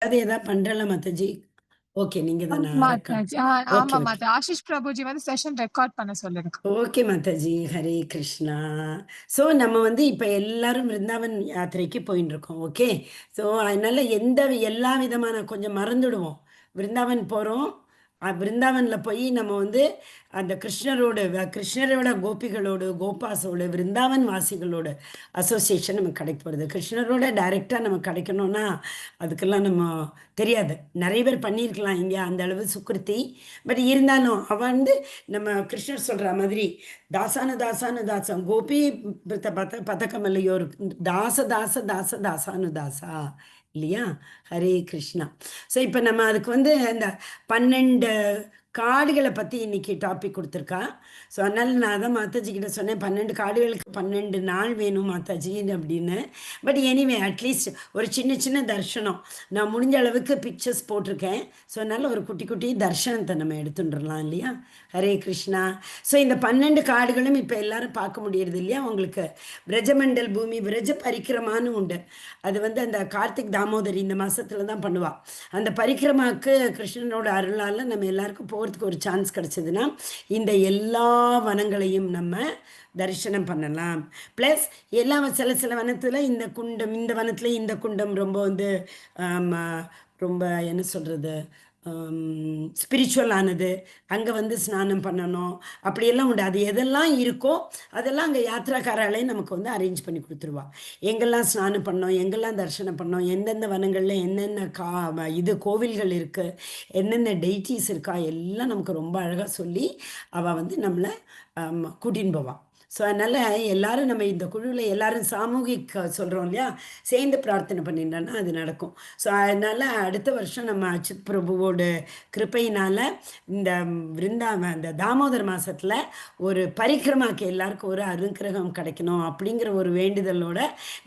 அது ஏதாவது பண்றல மாதாஜி? ஓகே. நீங்க தானா ரெக்கார்ட். மாதாஜி. ஓகே, ஆமா ஓகே. மாதா. ஆஷிஷ் பிரபுஜி வந்து செஷன் ரெக்கார்ட் பண்ண சொல்லிருக்கு. ஓகே மாதாஜி. ஹரே கிருஷ்ணா. ஸோ நம்ம வந்து இப்ப எல்லாரும் விருந்தாவன் யாத்திரைக்கு போயின்னு இருக்கோம். ஓகே. ஸோ அதனால எல்லா விதமான கொஞ்சம் மறந்துடுவோம். விருந்தாவன் போறோம். விருந்தாவன்ல போய் நம்ம வந்து அந்த கிருஷ்ணரோட கோபிகளோடு, கோபாஸோடு, விருந்தாவன் வாசிகளோட அசோசியேஷன் நமக்கு கிடைக்க போகுது. கிருஷ்ணரோட டைரக்ட்டா நமக்கு கிடைக்கணும்னா, அதுக்கெல்லாம் நம்ம தெரியாது. நெறைய பேர் பண்ணியிருக்கலாம் இங்க அந்த அளவு சுக்ருதி. பட் இருந்தாலும் அவ வந்து நம்ம கிருஷ்ணர் சொல்ற மாதிரி தாசானு தாசானு தாசம் கோபி பதக்கமல்லையோர் தாச தாச தாச தாசானு தாசா இல்லையா? ஹரே கிருஷ்ணா. ஸோ இப்போ நம்ம அதுக்கு வந்து அந்த 12 காடுகளை பற்றி இன்னைக்கு டாபிக் கொடுத்துருக்கா. ஸோ அதனால் நான் அதான் மாதாஜி கிட்ட சொன்னேன் 12 காடுகளுக்கு 12 நாள் வேணும் மாதாஜி அப்படின்னு. பட் எனிவே அட்லீஸ்ட் ஒரு சின்ன சின்ன தர்ஷனம் நான் முடிஞ்ச அளவுக்கு பிக்சர்ஸ் போட்டிருக்கேன். ஸோ அதனால் ஒரு குட்டி குட்டி தர்ஷனத்தை நம்ம எடுத்துட்டுலாம் இல்லையா? ஹரே கிருஷ்ணா. ஸோ இந்த 12 காடுகளும் இப்போ எல்லாரும் பார்க்க முடியறது இல்லையா? உங்களுக்கு விரஜமண்டல் பூமி விரஜ பரிக்கிரமான்னு உண்டு. அது வந்து அந்த கார்த்திக் தாமோதரி இந்த மாதத்துல தான் பண்ணுவாள். அந்த பரிக்கிரமாவுக்கு கிருஷ்ணனோட அருளால் நம்ம எல்லாருக்கும் போகிறதுக்கு ஒரு சான்ஸ் கிடச்சிதுன்னா இந்த எல்லா வனங்களையும் நம்ம தரிசனம் பண்ணலாம். ப்ளஸ் எல்லா சில சில வனத்தில் இந்த வனத்தில் இந்த குண்டம் ரொம்ப வந்து ரொம்ப என்ன சொல்கிறது ஸ்பிரிச்சுவல் ஆனது, அங்கே வந்து ஸ்நானம் பண்ணணும் அப்படியெல்லாம் உண்டு. அது எதெல்லாம் இருக்கோ அதெல்லாம் அங்கே யாத்திராக்காராலே நமக்கு வந்து அரேஞ்ச் பண்ணி கொடுத்துருவா. எங்கெல்லாம் ஸ்நானம் பண்ணோம், எங்கெல்லாம் தரிசனம் பண்ணோம், எந்தெந்த வனங்களில் என்னென்ன கோவில்கள் இருக்குது, என்னென்ன டெய்டிஸ் இருக்கா எல்லாம் நமக்கு ரொம்ப அழகாக சொல்லி அவள் வந்து நம்மளை கூட்டின்னு போவாள். ஸோ அதனால் எல்லாரும் நம்ம இந்த குழுவில் எல்லாரும் சாமூகிக் சொல்கிறோம் இல்லையா, சேர்ந்து பிரார்த்தனை பண்ணிட்டோன்னா அது நடக்கும். ஸோ அதனால் அடுத்த வருஷம் நம்ம அச்சுத் பிரபுவோட கிருப்பையினால் இந்த இந்த தாமோதர் மாதத்தில் ஒரு பரிக்கிரமாக்கு எல்லாருக்கும் ஒரு அனுக்கிரகம் கிடைக்கணும் அப்படிங்கிற ஒரு வேண்டுதலோட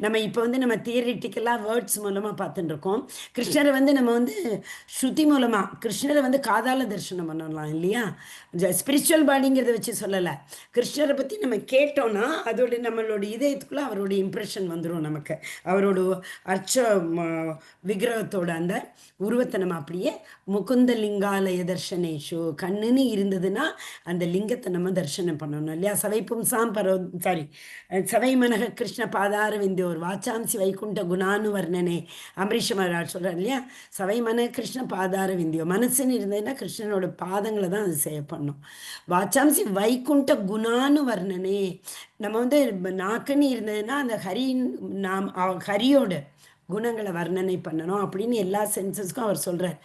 நம்ம இப்போ வந்து நம்ம தியரிட்டிக்கலாக வேர்ட்ஸ் மூலமாக பார்த்துட்டு இருக்கோம். கிருஷ்ணரை வந்து நம்ம வந்து ஸ்ருதி மூலமாக கிருஷ்ணரை வந்து காதால தரிசனம் பண்ணலாம் இல்லையா? ஸ்பிரிச்சுவல் பாடிங்கிறத வச்சு சொல்லலை. கிருஷ்ணரை பற்றி நம்ம கேட்டோன்னா அதோட நம்மளோட இதயத்துக்குள்ளே அவரோட இம்ப்ரெஷன் வந்துடும் நமக்கு. அவரோட விக்கிரகத்தோட அந்த உருவத்தை நம்ம அப்படியே முகுந்த லிங்காலய தர்ஷனேஷு கண்ணுன்னு இருந்ததுன்னா அந்த லிங்கத்தை நம்ம தரிசனம் பண்ணணும் இல்லையா? சவை மனக கிருஷ்ண பாதார விந்தியோர் வாச்சாம்சி வைகுண்ட குணானு வர்ணனே அம்பரீஷ மகாராஜ் சொல்கிறார் இல்லையா? சவை மன கிருஷ்ண பாதார விந்தியோ மனசுன்னு இருந்ததுன்னா கிருஷ்ணனோட பாதங்களை தான் அது செய்ய பண்ணும். வாச்சாம்சி வைகுண்ட குணானு வர்ணனே நம்ம வந்து நாக்குன்னு இருந்ததுன்னா அந்த ஹரியோட குணங்களை வர்ணனை பண்ணணும் அப்படின்னு எல்லா சென்சஸ்க்கும் அவர் சொல்கிறார்.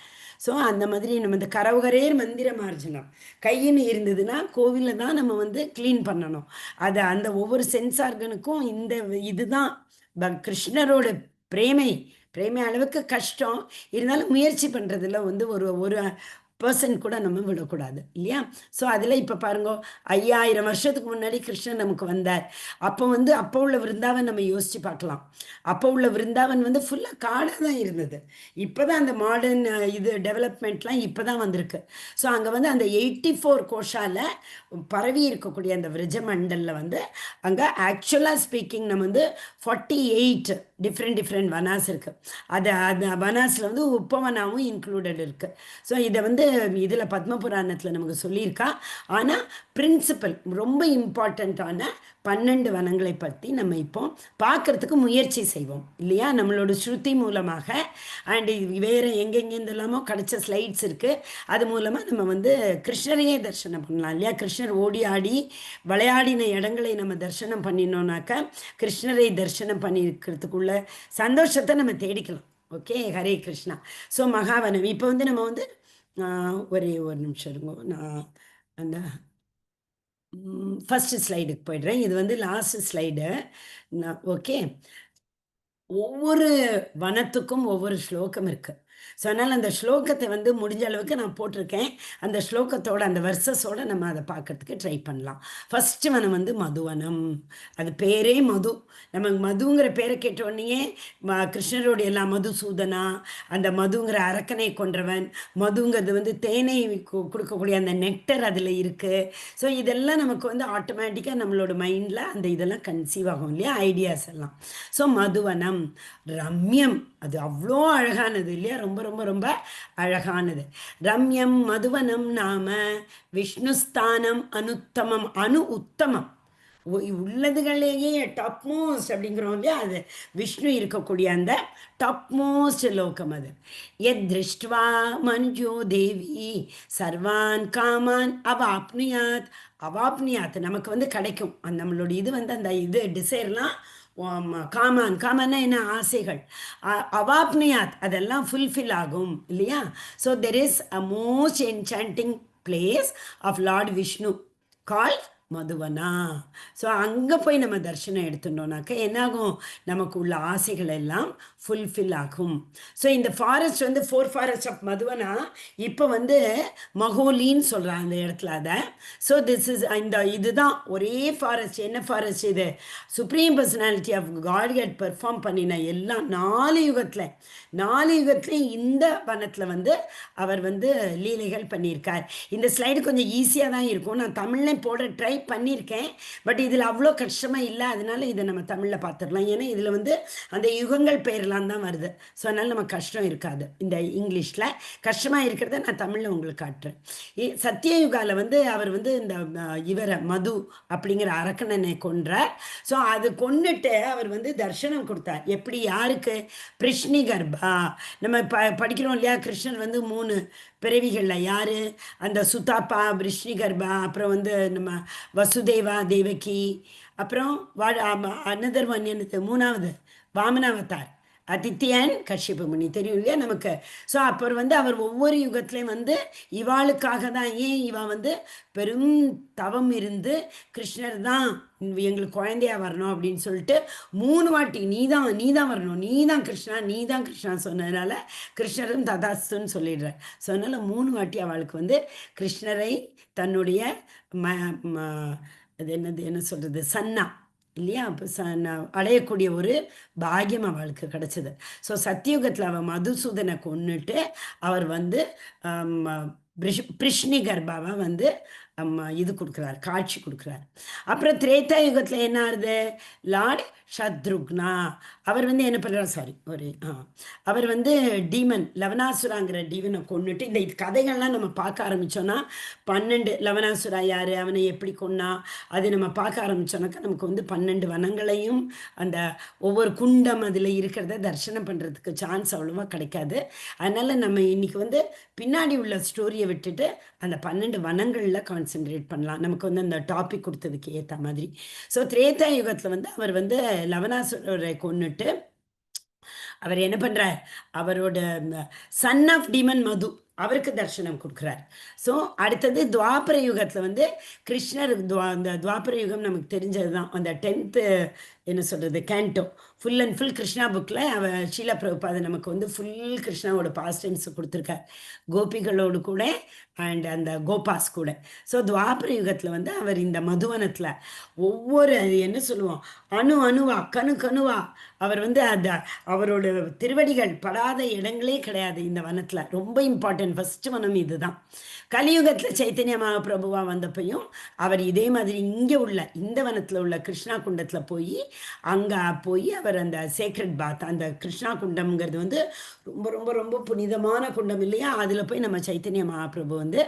ஸோ அந்த மாதிரி நம்ம இந்த கரவுகரேர் மந்திர மார்ஜனம் கையின்னு இருந்ததுன்னா கோவிலில் தான் நம்ம வந்து க்ளீன் பண்ணணும். அதை அந்த ஒவ்வொரு சென்ஸ் ஆர்கனுக்கும் இதுதான் கிருஷ்ணரோட பிரேமை அளவுக்கு கஷ்டம் இருந்தாலும் முயற்சி பண்ணுறதுல வந்து ஒரு ஒரு பர்சன் கூட நம்ம விடக்கூடாது இல்லையா? ஸோ அதில் இப்போ பாருங்க 5000 வருஷத்துக்கு முன்னாடி கிருஷ்ணன் நமக்கு வந்தார். அப்போ உள்ள விருந்தாவன் நம்ம யோசித்து பார்க்கலாம். அப்போ உள்ள விருந்தாவன் வந்து ஃபுல்லாக காடாக தான் இருந்தது. இப்போ தான் அந்த மாடர்ன் டெவலப்மெண்ட்லாம் இப்போ தான் வந்திருக்கு. ஸோ அங்கே வந்து அந்த 84 கோஷால பரவி இருக்கக்கூடிய அந்த விரஜமண்டலில் வந்து அங்கே ஆக்சுவலாக ஸ்பீக்கிங் நம்ம வந்து 48 டிஃப்ரெண்ட் வனாஸ் இருக்குது. அந்த வனாஸில் வந்து உப்பவனாவும் இன்க்ளூடட் இருக்குது. ஸோ இதை வந்து இதில் பத்ம புராணத்தில் நமக்கு சொல்லியிருக்கா. ஆனால் பிரின்சிபல் ரொம்ப இம்பார்ட்டண்ட்டான 12 வனங்களை பற்றி நம்ம இப்போ பார்க்குறதுக்கு முயற்சி செய்வோம் இல்லையா? நம்மளோட ஸ்ருதி மூலமாக அண்டு வேறு எங்கெங்கேருந்தெல்லாமோ கிடைச்ச ஸ்லைட்ஸ் இருக்குது. அது மூலமாக நம்ம வந்து கிருஷ்ணரையே தரிசனம் பண்ணலாம் இல்லையா? கிருஷ்ணர் ஓடி ஆடி விளையாடின இடங்களை நம்ம தரிசனம் பண்ணினோன்னாக்கா கிருஷ்ணரை தரிசனம் பண்ணியிருக்கிறதுக்குள்ள சந்தோஷத்தை நம்ம தேடிக்கலாம். ஓகே, ஹரே கிருஷ்ணா. ஸோ மகாவனம் இப்போ வந்து நம்ம வந்து ஒரே ஒரு நிமிஷம் இருங்கோ, நான் அந்த ஃபஸ்ட்டு ஸ்லைடுக்கு போய்ட்றேன். இது வந்து லாஸ்ட் ஸ்லைடு. ஓகே, ஒவ்வொரு வனத்துக்கும் ஒவ்வொரு ஸ்லோகம் இருக்குது. ஸோ அதனால் அந்த ஸ்லோகத்தை வந்து முடிஞ்ச அளவுக்கு நான் போட்டிருக்கேன். அந்த ஸ்லோகத்தோட அந்த வர்சஸோடு நம்ம அதை பார்க்குறதுக்கு ட்ரை பண்ணலாம். ஃபஸ்ட்டு வனம் வந்து மதுவனம். அது பேரே மது. நம்ம மதுங்கிற பேரை கேட்டோடனேயே கிருஷ்ணருடைய எல்லாம் மதுசூதனா, அந்த மதுங்கிற அரக்கனை கொன்றவன், மதுங்கிறது வந்து தேனை கொடுக்கக்கூடிய அந்த நெக்டர் அதில் இருக்குது. ஸோ இதெல்லாம் நமக்கு வந்து ஆட்டோமேட்டிக்காக நம்மளோட மைண்டில் அந்த இதெல்லாம் கன்சீவ் ஆகும் இல்லையா? ஐடியாஸ் எல்லாம். ஸோ மதுவனம் ரம்யம். அது அவ்வளோ அழகானது இல்லையா? ரொம்ப ரொம்ப ரொம்ப அழகானது. ரம்யம் மதுவனம் நாம விஷ்ணுஸ்தானம் அனுத்தமம். உத்தமம். உள்ளதுகளையே டாப் மோஸ்ட் அப்படிங்கிறோம் இல்லையா? அது விஷ்ணு இருக்கக்கூடிய அந்த டாப் மோஸ்ட் லோகம் அது. எத் திருஷ்டுவா மஞ்சுோ தேவி சர்வான் காமான் அவாப்னுயாத். அவாப்னியாத் நமக்கு வந்து கிடைக்கும். நம்மளோட இது வந்து அந்த இது டிசைர்லாம் காமான். காமான்னா என்ன? ஆசைகள். அவாப்னியாத் அதெல்லாம் ஃபுல்ஃபில் ஆகும் இல்லையா? So there is a most enchanting place of lord Vishnu call Madhuvana. So அங்கே போய் நம்ம தரிசனம் எடுத்துட்டோம்னாக்க என்னாகும்? நமக்கு உள்ள ஆசைகள் எல்லாம் ஃபுல்ஃபில் ஆகும். ஸோ இந்த ஃபாரஸ்ட் வந்து 4 ஃபாரஸ்ட் ஆஃப் மதுவனா இப்போ வந்து மகோலின்னு சொல்கிறாங்க அந்த இடத்துல அதை. ஸோ திஸ் இஸ் இந்த இதுதான் ஒரே ஃபாரஸ்ட். என்ன ஃபாரஸ்ட் இது? Supreme personality of godhead perform பண்ணின எல்லாம் 4 யுகத்துலையும் இந்த வனத்தில் வந்து அவர் வந்து லீலைகள் பண்ணியிருக்கார். இந்த ஸ்லைடு கொஞ்சம் ஈஸியாக தான் இருக்கும். நான் தமிழ்லேயும் போட ட்ரை பண்ணியிருக்கேன். பட் இதில் அவ்வளோ கஷ்டமாக இல்லை. அதனால இதை நம்ம தமிழில் பார்த்துடலாம். ஏன்னா இதில் வந்து அந்த யுகங்கள் பெயர்லாம் தான் வருது. ஸோ அதனால் நம்ம கஷ்டம் இருக்காது. இந்த இங்கிலீஷில் கஷ்டமாக இருக்கிறத நான் தமிழில் உங்களுக்கு காட்டுறேன். சத்தியயுகாவில் வந்து அவர் வந்து இந்த இவரை மது அப்படிங்கிற அரக்கணனை கொன்றார். ஸோ அது கொன்னுட்டு அவர் வந்து தர்சனம் கொடுத்தார். எப்படி? யாருக்கு? பிருஷ்ணி கர்ப்பா. நம்ம படிக்கிறோம் இல்லையா? கிருஷ்ணர் வந்து 3 பிறவிகளில் யார்? அந்த சுதாப்பா, பிருஷ்ணி கர்ப்பா, அப்புறம் வந்து நம்ம வசுதேவா தேவகி, அப்புறம் அனதர் ஒன் என்னது? 3வது வாமனாவதார் அதித்தியன் கஷ்யப முனி. தெரியும் இல்லையா நமக்கு? ஸோ அப்புறம் வந்து அவர் ஒவ்வொரு யுகத்துலேயும் வந்து இவாளுக்காக தான். ஏன்? இவா வந்து பெரும் தவம் இருந்து கிருஷ்ணர் தான் எங்களுக்கு குழந்தையா வரணும் அப்படின்னு சொல்லிட்டு 3 வாட்டி நீ தான் வரணும், நீ தான் கிருஷ்ணா சொன்னதுனால கிருஷ்ணரும் ததாஸ்துன்னு சொல்லிடுறார். ஸோ அதனால் 3 வாட்டி அவளுக்கு வந்து கிருஷ்ணரை தன்னுடைய அது என்ன சொல்கிறது, சன்னா இல்லையா? அப்போ அடையக்கூடிய ஒரு பாக்கியம் அவளுக்கு கிடச்சிது. ஸோ சத்தியுகத்தில் அவள் மதுசூதனை கொன்னுட்டு அவர் வந்து பிருஷ்ணி கர்ப்பாவை வந்து இது கொடுக்குறார், காட்சி கொடுக்குறார். அப்புறம் திரேதா யுகத்தில் என்ன ஆகுது? லார்ட் சத்ருக்னா அவர் வந்து என்ன பண்ணுறார்? அவர் வந்து டீமன் லவனாசுராங்கிற டீமனை கொண்டுட்டு இந்த கதைகள்லாம் நம்ம பார்க்க ஆரம்பித்தோன்னா 12 லவனாசுரா யார், அவனை எப்படி கொன்னா, அது நம்ம பார்க்க ஆரம்பித்தோன்னாக்கா நமக்கு வந்து 12 வனங்களையும் அந்த ஒவ்வொரு குண்டம் அதில் இருக்கிறத தரிசனம் பண்ணுறதுக்கு சான்ஸ் அவ்வளோவா கிடைக்காது. அதனால் நம்ம இன்றைக்கி வந்து பின்னாடி உள்ள ஸ்டோரியை விட்டுட்டு அந்த 12 வனங்களில் கான்சென்ட்ரேட் பண்ணலாம். நமக்கு வந்து அந்த டாபிக் கொடுத்ததுக்கு ஏற்ற மாதிரி. ஸோ திரேதா யுகத்தில் வந்து அவர் வந்து லவனாசுரரை கொன்னுட்டு அவர் என்ன பண்ணுறார்? அவரோட சன் ஆஃப் டீமன் மது அவருக்கு தரிசனம் கொடுக்குறார். ஸோ அடுத்தது துவாபர யுகத்தில் வந்து கிருஷ்ணர் அந்த துவாபர யுகம் நமக்கு தெரிஞ்சது தான். அந்த 10th என்ன சொல்கிறது canto full and full Krishna புக்கில் அவர் ஷீலா பிரபுபாதை நமக்கு வந்து ஃபுல் கிருஷ்ணாவோட பாஸ்ட் டைம்ஸ் கொடுத்துருக்கார், கோபிகளோடு கூட அண்ட் அந்த கோபாஸ் கூட. ஸோ துவாபர யுகத்தில் வந்து அவர் இந்த மதுவனத்தில் ஒவ்வொரு என்ன சொல்லுவோம் அணுவா கணுவா அவர் வந்து அவரோட திருவடிகள் படாத இடங்களே கிடையாது இந்த வனத்தில். ரொம்ப இம்பார்ட்டன்ட் ஃபஸ்ட்டு வனம் இதுதான். கலியுகத்தில் சைத்தன்ய மகாபிரபுவா வந்தப்பையும் அவர் இதே மாதிரி இங்கே உள்ள இந்த வனத்தில் உள்ள கிருஷ்ணா குண்டத்தில் அங்கே போய் அவர் அந்த சேக்ரெட் பாத், அந்த கிருஷ்ணா குண்டம்ங்கிறது வந்து ரொம்ப ரொம்ப ரொம்ப புனிதமான குண்டம் இல்லையா? அதில் போய் நம்ம சைத்தன்ய மகாபிரபு வந்து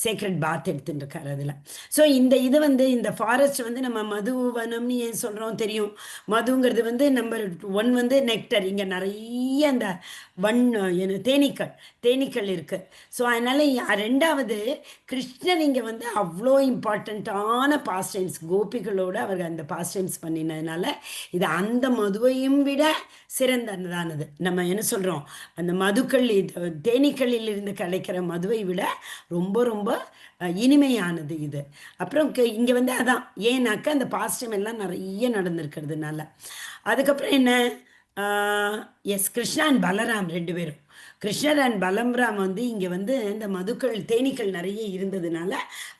சேக்ரெட் பாத் எடுத்துட்டு இருக்கார் அதில். ஸோ இது வந்து இந்த ஃபாரஸ்ட் வந்து நம்ம மதுவனம்னு ஏன் சொல்கிறோம் தெரியும்? மதுங்கிறது வந்து நம்பர் 1 வந்து நெக்டர். இங்கே நிறைய அந்த தேனீக்கள் இருக்குது. ஸோ அதனால் 2வது கிருஷ்ணர் இங்கே வந்து அவ்வளோ இம்பார்ட்டண்ட்டான பாஸ்ட் டைம்ஸ் கோபிகளோடு அவர் அந்த பாஸ்ட் டைம்ஸ் பண்ணினதுனால இது அந்த மதுவையும் விட சிறந்ததானது. நம்ம என்ன சொல்கிறோம்? அந்த தேனீக்களில் இருந்து கிடைக்கிற மதுவை விட ரொம்ப ரொம்ப இனிமையானது இது. அப்புறம் இங்கே வந்து அதான் ஏன்னாக்கா அந்த பாஸ்ட் டைம் எல்லாம் நிறைய நடந்திருக்கிறதுனால. அதுக்கப்புறம் என்ன? எஸ், கிருஷ்ணா அண்ட் பலராம் 2 பேரும், கிருஷ்ணர் அண்ட் பலராம் வந்து இங்கே வந்து இந்த தேனீக்கள் நிறைய இருந்ததுனால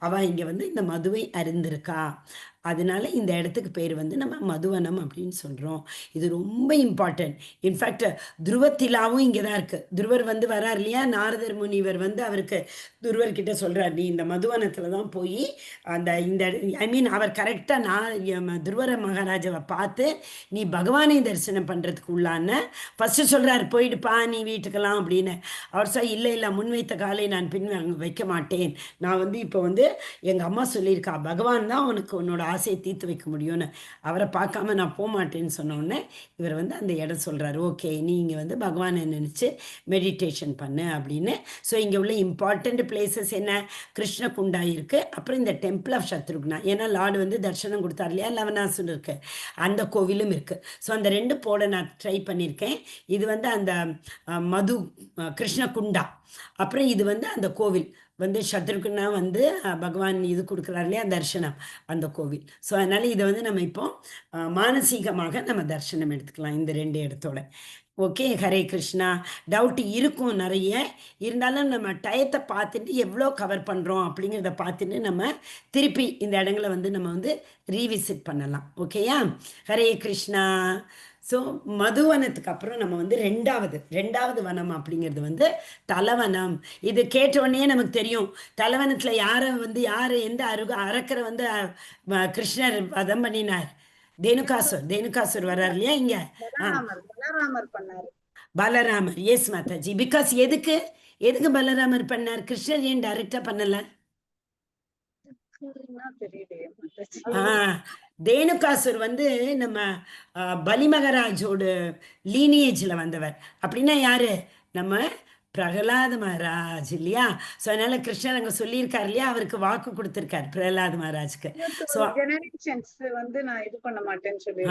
அவள் இங்கே வந்து இந்த மதுவை அறிந்திருக்கா. அதனால இந்த இடத்துக்கு பேர் வந்து நம்ம மதுவனம் அப்படின்னு சொல்கிறோம். இது ரொம்ப இம்பார்ட்டன்ட். இன்ஃபேக்ட் துருவத்திலாவும் இங்கே தான் இருக்குது. துருவர் வந்து வரார் இல்லையா, நாரதர் முனிவர் வந்து அவருக்கு துருவர்கிட்ட சொல்கிறார், நீ இந்த மதுவனத்தில் தான் போய் இந்த ஐ மீன் அவர் கரெக்டாக துருவர மகாராஜாவை பார்த்து நீ பகவானை தரிசனம் பண்ணுறதுக்கு உள்ளான ஃபஸ்ட்டு சொல்கிறார், போயிடுப்பா நீ வீட்டுக்கெல்லாம் அப்படின்னு. அவர் சார் இல்லை இல்லை, முன்வைத்த காலை நான் பின் வைக்க மாட்டேன். நான் வந்து இப்போ வந்து எங்கள் அம்மா சொல்லியிருக்கா, பகவான் தான் உனக்கு உன்னோட ஆசையை தீர்த்து வைக்க முடியும்னு. அவரை பார்க்காம நான் போக மாட்டேன்னு சொன்னோடனே இவர் வந்து அந்த இடம் சொல்கிறாரு, ஓகே நீ இங்கே வந்து பகவானை நினச்சி மெடிடேஷன் பண்ணு அப்படின்னு. ஸோ இங்கே உள்ள இம்பார்ட்டண்ட் பிளேசஸ் என்ன, கிருஷ்ணகுண்டா இருக்குது, அப்புறம் இந்த டெம்பிள் ஆஃப் சத்ருக்னா, ஏன்னா லார்டு வந்து தர்சனம் கொடுத்தார் இல்லையா, லவனாசுன்னு இருக்குது, அந்த கோவிலும் இருக்குது. ஸோ அந்த ரெண்டு போட நான் ட்ரை பண்ணியிருக்கேன். இது வந்து அந்த மது கிருஷ்ணகுண்டா, அப்புறம் இது வந்து அந்த கோவில் வந்து சத்ருகுனா வந்து பகவான் இது கொடுக்குறாரு இல்லையா தர்சனம், அந்த கோவில். ஸோ அதனால் இதை வந்து நம்ம இப்போ மானசீகமாக நம்ம தர்சனம் எடுத்துக்கலாம் இந்த ரெண்டு இடத்தோட. ஓகே, ஹரே கிருஷ்ணா. டவுட் இருக்கும் நிறைய, இருந்தாலும் நம்ம டயத்தை பார்த்துட்டு எவ்வளோ கவர் பண்ணுறோம் அப்படிங்கிறத பார்த்துட்டு நம்ம திருப்பி இந்த இடங்களை வந்து நம்ம வந்து ரீவிசிட் பண்ணலாம். ஓகேயா, ஹரே கிருஷ்ணா. ஸோ மதுவனத்துக்கு அப்புறம் நம்ம வந்து ரெண்டாவது வனம் அப்படிங்கிறது வந்து தலவனம். இது கேட்டவுடனே நமக்கு தெரியும், தலவனத்தில் யார் எந்த அரக்கரை வந்து கிருஷ்ணர் வதம் பண்ணினார், தேனுகாசுர் வர்றார் இல்லையா இங்க. பலராமர் பண்ணாரு. பலராமர், எஸ் மாதாஜி. பிகாஸ் எதுக்கு பலராமர் பண்ணார், கிருஷ்ணர் ஏன் டைரக்டா பண்ணல? தேனுகாசுர் வந்து நம்ம பலி மகாராஜோட லீனியேஜில் வந்தவர். அப்படின்னா யாரு, நம்ம பிரகலாத மகாராஜ் இல்லையா. ஸோ அதனால கிருஷ்ணர் அங்கே சொல்லியிருக்காரு இல்லையா, அவருக்கு வாக்கு கொடுத்துருக்காரு பிரகலாத மகாராஜுக்கு. ஸோ வந்து நான் இது பண்ண மாட்டேன்னு சொல்லி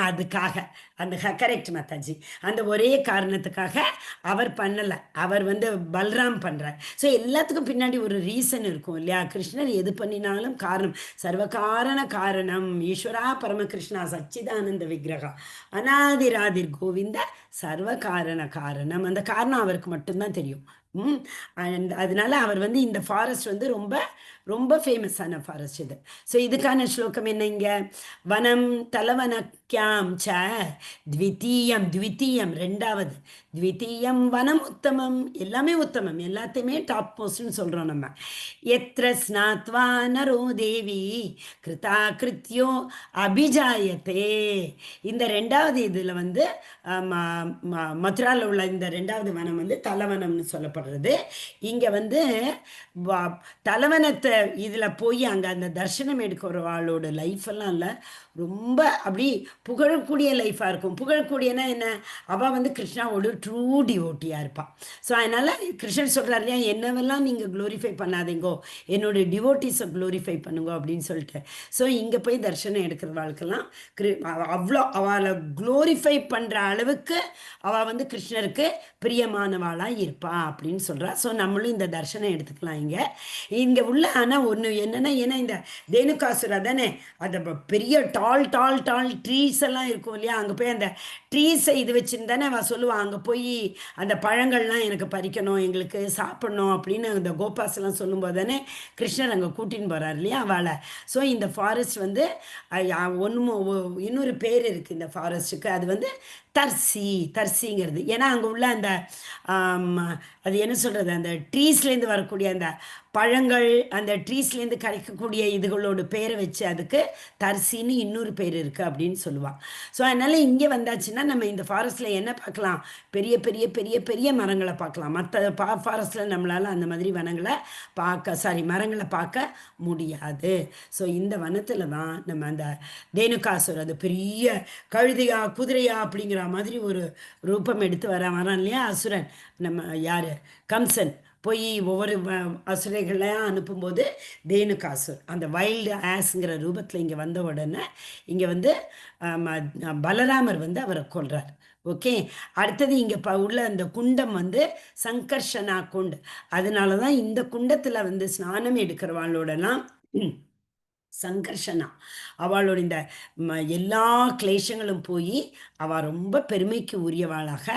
அதுக்காக அந்த கரெக்ட் மாதாஜி, அந்த ஒரே காரணத்துக்காக அவர் பண்ணலை, அவர் வந்து பல்ராம் பண்ணுறார். ஸோ எல்லாத்துக்கும் பின்னாடி ஒரு ரீசன் இருக்கும் இல்லையா. கிருஷ்ணர் எது பண்ணினாலும் காரணம், சர்வகாரண காரணம், ஈஸ்வரா பரமகிருஷ்ணா சச்சிதானந்த விக்கிரகா அநாதிராதிர் கோவிந்த சர்வ காரணம். அந்த காரணம் அவருக்கு மட்டும்தான் தெரியும். அண்ட் அதனால அவர் வந்து இந்த ஃபாரஸ்ட் வந்து ரொம்ப ரொம்ப ஃபேமஸான ஃபாரஸ்ட் இது. ஸோ இதுக்கான ஸ்லோகம் என்ன இங்கே, வனம் தலவனக்கியாம் ச த்விதீயம் ரெண்டாவது, த்விதீயம் வனம் உத்தமம், எல்லாமே உத்தமம், எல்லாத்தையுமே டாப் மோஸ்ட்னு சொல்கிறோம் நம்ம. எத்ர ஸ்நாத்வா நரோ தேவி கிருதா கிருத்யோ அபிஜாயத்தே. இந்த ரெண்டாவது இதில் வந்து மதுராவில் உள்ள இந்த ரெண்டாவது வனம் வந்து தலவனம்னு சொல்லப்படுறது. இங்கே வந்து தலவனத்தை இதில் போய் அங்கே அந்த தர்சனம் எடுக்கிறவாளோட லைஃபெல்லாம் இல்லை, ரொம்ப அப்படி புகழக்கூடிய லைஃபாக இருக்கும். புகழக்கூடியனா என்ன, அவள் வந்து கிருஷ்ணாவோட ட்ரூ டிவோட்டியாக இருப்பாள். ஸோ அதனால் கிருஷ்ணன் சொல்கிறார் இல்லையா, என்னவெல்லாம் நீங்கள் க்ளோரிஃபை பண்ணாதீங்கோ, என்னோட டிவோட்டிஸை க்ளோரிஃபை பண்ணுங்க அப்படின்னு சொல்லிட்டு. ஸோ இங்கே போய் தர்சனம் எடுக்கிற வாழ்க்கெல்லாம் அவ்வளோ அவளை க்ளோரிஃபை பண்ணுற அளவுக்கு அவள் வந்து கிருஷ்ணருக்கு பிரியமானவாளாக இருப்பா அப்படின்னு சொல்கிறா. ஸோ நம்மளும் இந்த தர்சனம் எடுத்துக்கலாம் இங்கே உள்ள. ஆனால் ஒன்று என்னென்னா, ஏன்னா இந்த தேனுகாசுரா தானே, அந்த பெரிய டால் ட்ரீஸ் எல்லாம் இருக்கும் இல்லையா, அங்கே போய் அந்த ட்ரீஸை இது வச்சுருந்தானே அவள் சொல்லுவாள், அங்கே போய் அந்த பழங்கள்லாம் எனக்கு பறிக்கணும், எங்களுக்கு சாப்பிடணும் அப்படின்னு அந்த கோபாஸ் எல்லாம் சொல்லும்போது தானே கிருஷ்ணர் அங்கே கூட்டின்னு போகிறார் இல்லையா அவளை. ஸோ இந்த ஃபாரஸ்ட் வந்து இன்னொரு பேர் இருக்குது இந்த ஃபாரஸ்ட்டுக்கு, அது வந்து தர்சிங்கிறது. ஏன்னா அங்கே உள்ள அந்த அது என்ன சொல்கிறது, அந்த ட்ரீஸ்லேருந்து வரக்கூடிய அந்த பழங்கள், அந்த ட்ரீஸ்லேருந்து கிடைக்கக்கூடிய இதுகளோட பேரை வச்சு அதுக்கு தர்சின்னு இன்னொரு பேர் இருக்குது அப்படின்னு சொல்லுவாள். ஸோ அதனால் இங்கே வந்தாச்சுன்னா நம்ம இந்த ஃபாரஸ்ட்டில் என்ன பார்க்கலாம், பெரிய பெரிய பெரிய பெரிய மரங்களை பார்க்கலாம். மற்ற ஃபாரஸ்ட்டில் நம்மளால் அந்த மாதிரி மரங்களை பார்க்க முடியாது. ஸோ இந்த வனத்தில் தான் நம்ம அந்த தேனுகாசுர், அது பெரிய கழுதையா குதிரையா அப்படிங்கிற மாதிரி ஒரு ரூபம் எடுத்து வரான் இல்லையா அசுரன், நம்ம யார் கம்சன் போய் ஒவ்வொரு அசுரைகளையும் அனுப்பும்போது தேனுகாசுர் அந்த வைல்டு ஆஸ்ங்கிற ரூபத்தில் இங்கே வந்த உடனே இங்கே வந்து பலராமர் வந்து அவரை கொல்றார். ஓகே, அடுத்தது இங்கே உள்ள அந்த குண்டம் வந்து சங்கர்ஷனா குண்ட். அதனால தான் இந்த குண்டத்தில் வந்து ஸ்நானம் எடுக்கிறவாளோடலாம் சங்கர்ஷனா அவளோட இந்த எல்லா கிளேஷங்களும் போய் அவள் ரொம்ப பெருமைக்கு உரியவாளாக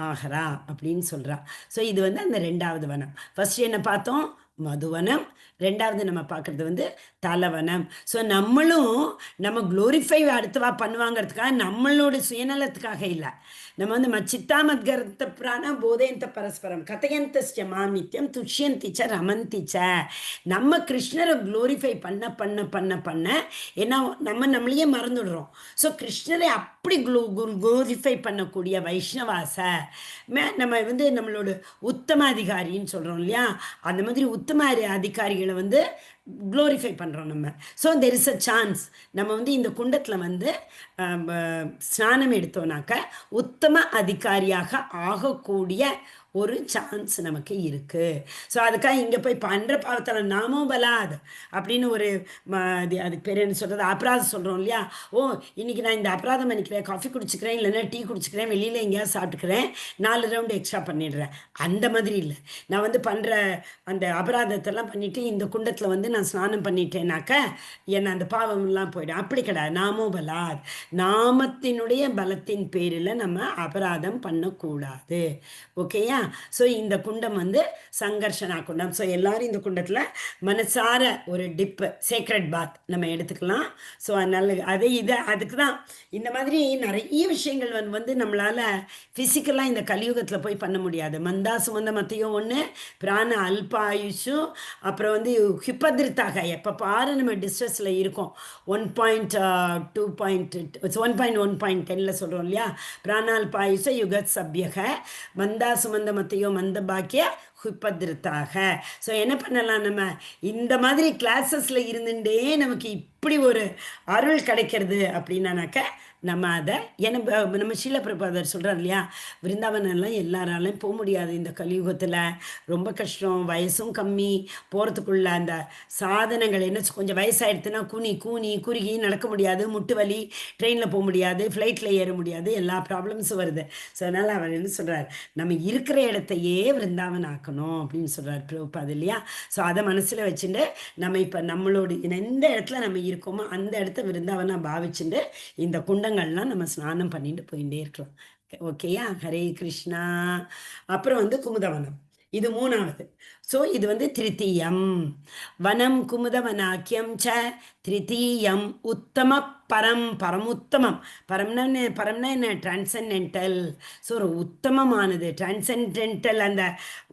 ஆகிறா அப்படின்னு சொல்கிறா. ஸோ இது வந்து அந்த ரெண்டாவது வனம். ஃபர்ஸ்ட் என்ன பார்த்தோம், மதுவனம். 2வது நம்ம பார்க்குறது வந்து தலவனம். ஸோ நம்மளும் நம்ம குளோரிஃபை அடுத்தவா பண்ணுவாங்கிறதுக்காக நம்மளோட சுயநலத்துக்காக இல்லை. நம்ம வந்து மச்சித்தா மத்கர்த்த பிராண போதேந்த பரஸ்பரம் கதையந்தஸ்ய மாமித்யம் துஷ்யந்தி ச ரமந்தி ச. நம்ம கிருஷ்ணரை குளோரிஃபை பண்ண பண்ண பண்ண பண்ண ஏன்னா நம்மளையே மறந்துடுறோம். ஸோ கிருஷ்ணரை அப்படி குளோரிஃபை பண்ணக்கூடிய வைஷ்ணவாச நம்ம வந்து நம்மளோட உத்தம அதிகாரின்னு சொல்கிறோம் இல்லையா, அந்த மாதிரி உத்தம அதிகாரிகளை வந்து க்ளோரிஃபை பண்ணுறோம் நம்ம. So there is a chance நம்ம வந்து இந்த குண்டத்தில் வந்து ஸ்நானம் எடுத்தோம்னாக்க உத்தம அதிகாரியாக ஆகக்கூடிய ஒரு சான்ஸ் நமக்கு இருக்குது. ஸோ அதுக்காக இங்கே போய் பண்ணுற பாவத்தில் நாமோ பலாத் அப்படின்னு ஒரு அதுக்கு பேர் என்ன சொல்கிறது, அபராதம் சொல்கிறோம் இல்லையா. ஓ இன்றைக்கி நான் இந்த அபராதம் பண்ணிக்கிறேன், காஃபி குடிச்சிக்கிறேன், இல்லைன்னா டீ குடிச்சிக்கிறேன், வெளியில் எங்கேயாவது சாப்பிட்டுக்கிறேன், 4 ரவுண்டு எக்ஸ்ட்ரா பண்ணிடுறேன். அந்த மாதிரி இல்லை. நான் வந்து பண்ணுற அந்த அபராதத்தெல்லாம் பண்ணிவிட்டு இந்த குண்டத்தில் வந்து நான் ஸ்நானம் பண்ணிட்டேனாக்க என்னை அந்த பாவம்லாம் போயிடும். அப்படி கிடையாது. நாமோ பலாத், நாமத்தினுடைய பலத்தின் பேரில் நம்ம அபராதம் பண்ணக்கூடாது. ஓகேயா. ஸோ இந்த குண்டம் வந்து சங்கர்ஷனா குண்டம். ஸோ எல்லாரும் இந்த குண்டத்தில் மனசார ஒரு டிப்பு சேக்ரெட் பாத் நம்ம எடுத்துக்கலாம். ஸோ அதனால அதுக்கு தான் இந்த மாதிரி நிறைய விஷயங்கள் வந்து நம்மளால் ஃபிசிக்கலாக இந்த கலியுகத்தில் போய் பண்ண முடியாது. மந்தா சுமந்த மத்தையும் ஒன்று, பிராண அல்ப ஆயுஷும், அப்புறம் வந்து ஹிப்பதிர்த்தாக எப்போ பாரு நம்ம டிஸ்ட்ரெஸில் இருக்கோம். 1.1.10 சொல்கிறோம் இல்லையா. பிராணால்ப ஆயுஷ யுகத் சப்யக மந்தா சுமந்த மத்தையோ மந்த பாக்கிய ஹுப்பதிருத்தாக. ஸோ என்ன பண்ணலாம், நம்ம இந்த மாதிரி கிளாஸஸில் இருந்துட்டே நமக்கு இப்படி ஒரு அருள் கிடைக்கிறது அப்படின்னாக்க நம்ம அதை நம்ம ஷீல பிரபாதர் சொல்கிறார் இல்லையா, விருந்தாவனெல்லாம் எல்லாராலையும் போக முடியாது இந்த கலியுகத்தில், ரொம்ப கஷ்டம், வயசும் கம்மி, போகிறதுக்குள்ள அந்த சாதனங்கள் என்ன கொஞ்சம் வயசாகிடுதுன்னா குறுகி நடக்க முடியாது, முட்டு வலி, ட்ரெயினில் போக முடியாது, ஃப்ளைட்டில் ஏற முடியாது, எல்லா ப்ராப்ளம்ஸும் வருது. ஸோ அதனால் அவர் என்ன சொல்கிறார், நம்ம இருக்கிற இடத்தையே விருந்தாவன் ஆக்கணும் அப்படின்னு சொல்கிறார் பிரபாத் இல்லையா. ஸோ அதை மனசில் வச்சுட்டு நம்ம இப்போ நம்மளோட எந்த இடத்துல நம்ம இருக்கோமோ அந்த இடத்த விருந்தாவனாக பாவிச்சுட்டு இந்த குண்டங்கள்லாம் நம்ம ஸ்நானம் பண்ணிட்டு போயிட்டே இருக்கலாம். ஓகேயா. ஹரே கிருஷ்ணா. அப்புறம் வந்து குமுதவனம், இது 3வது. ஸோ இது வந்து திருத்தீயம். வனம் குமுதவனாக்கியம் ச திருத்தீயம் உத்தம பரமுத்தமம். பரம்னா என்ன, டிரான்சென்டென்டல். ஸோ ஒரு உத்தமமானது, டிரான்சென்டென்டல், அந்த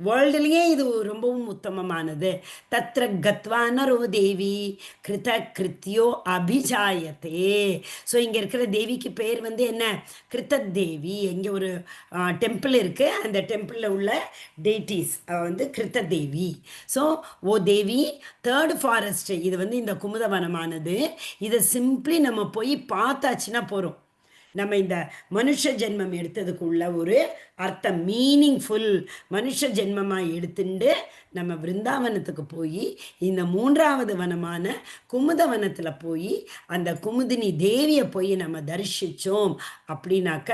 வேர்ல்டுலேயே இது ரொம்பவும் உத்தமமானது. தத்ர கத்வா நரோ தேவி கிருத கிருத்தியோ அபிஜாயத்தே. ஸோ இங்கே இருக்கிற தேவிக்கு பேர் வந்து என்ன, கிருத்த தேவி. இங்கே ஒரு டெம்பிள் இருக்குது, அந்த டெம்பிளில் உள்ள டெய்டிஸ் வந்து கிருத்த தேவி. ஸோ ஓ தேவி, 3rd ஃபாரஸ்ட் இது வந்து இந்த குமுதவனமானது. இதை சிம்பிளி நம்ம போய் பார்த்தாச்சுன்னா போகிறோம். நம்ம இந்த மனுஷ ஜென்மம் எடுத்ததுக்குள்ள ஒரு அர்த்தம், மீனிங்ஃபுல் மனுஷ ஜென்மமாக எடுத்துட்டு நம்ம விருந்தாவனத்துக்கு போய் இந்த 3வது வனமான குமுதவனத்தில் போய் அந்த குமுதினி தேவியை போய் நம்ம தரிசித்தோம் அப்படின்னாக்க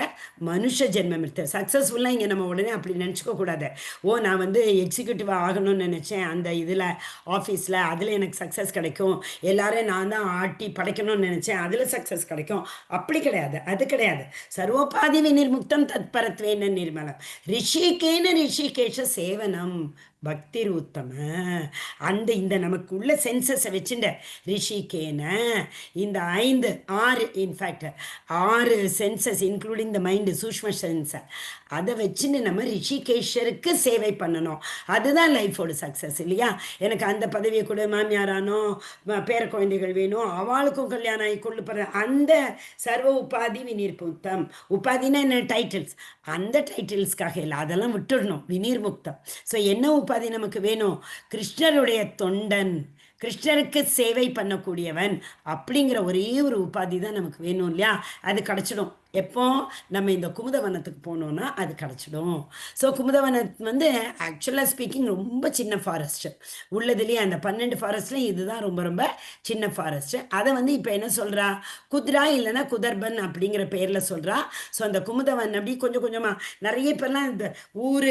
மனுஷ ஜென்மம் எடுத்த சக்ஸஸ்ஃபுல்லாக. இங்கே நம்ம உடனே அப்படி நினச்சிக்க கூடாது. ஓ நான் வந்து எக்ஸிக்யூட்டிவாக ஆகணும்னு நினச்சேன் அந்த இதில் ஆஃபீஸில், அதில் எனக்கு சக்ஸஸ் கிடைக்கும், எல்லாரையும் நான் தான் ஆட்டி படைக்கணும்னு நினச்சேன் அதில் சக்ஸஸ் கிடைக்கும், அப்படி கிடையாது. அது கிடையாது. சர்வோபாதி விநிர்முக்தம் தத்பரத்வேன நிர்மலம் ரிஷிகேன ரிஷிகேஷ சேவனம் பக்தி உத்தம. அந்த இந்த நமக்கு உள்ள சென்சஸை வச்சுட்ட ரிஷிகேன இந்த 6 in fact 6 senses including the mind சூஷ்ம சென்ஸை அதை வச்சுன்னு நம்ம ரிஷிகேஷருக்கு சேவை பண்ணணும். அதுதான் லைஃபோட சக்ஸஸ் இல்லையா. எனக்கு அந்த பதவியை கூட, மாமியாரானோ பேர குழந்தைகள் வேணும், அவளுக்கும் கல்யாணம் ஆகி கொள்ளுப்படுற அந்த சர்வ உபாதி விநிர்முக்தம். உபாதினா என்ன, டைட்டில்ஸ், அந்த டைட்டில்ஸ்க்காக இல்லை, அதெல்லாம் விட்டுடணும். விநிர்முக்தம். ஸோ என்ன உபாதி நமக்கு வேணும், கிருஷ்ணருடைய தொண்டன், கிருஷ்ணருக்கு சேவை பண்ணக்கூடியவன் அப்படிங்கிற ஒரே ஒரு உபாதி தான் நமக்கு வேணும் இல்லையா. அது கிடச்சிடும் எப்போ நம்ம இந்த குமுதவனத்துக்கு போனோன்னா அது கிடச்சிடும். ஸோ குமுதவனம் வந்து ஆக்சுவலாக ஸ்பீக்கிங் ரொம்ப சின்ன ஃபாரஸ்ட்டு உள்ளதுலேயே, அந்த 12 ஃபாரஸ்ட்லேயும் இதுதான் ரொம்ப ரொம்ப சின்ன ஃபாரஸ்ட்டு. அதை வந்து இப்போ என்ன சொல்கிறா, குத்ரா இல்லைன்னா குதர்பன் அப்படிங்கிற பேரில் சொல்கிறா. ஸோ அந்த குமுதவன் அப்படி கொஞ்சம் கொஞ்சமாக நிறைய பேர்லாம் இந்த ஊர்,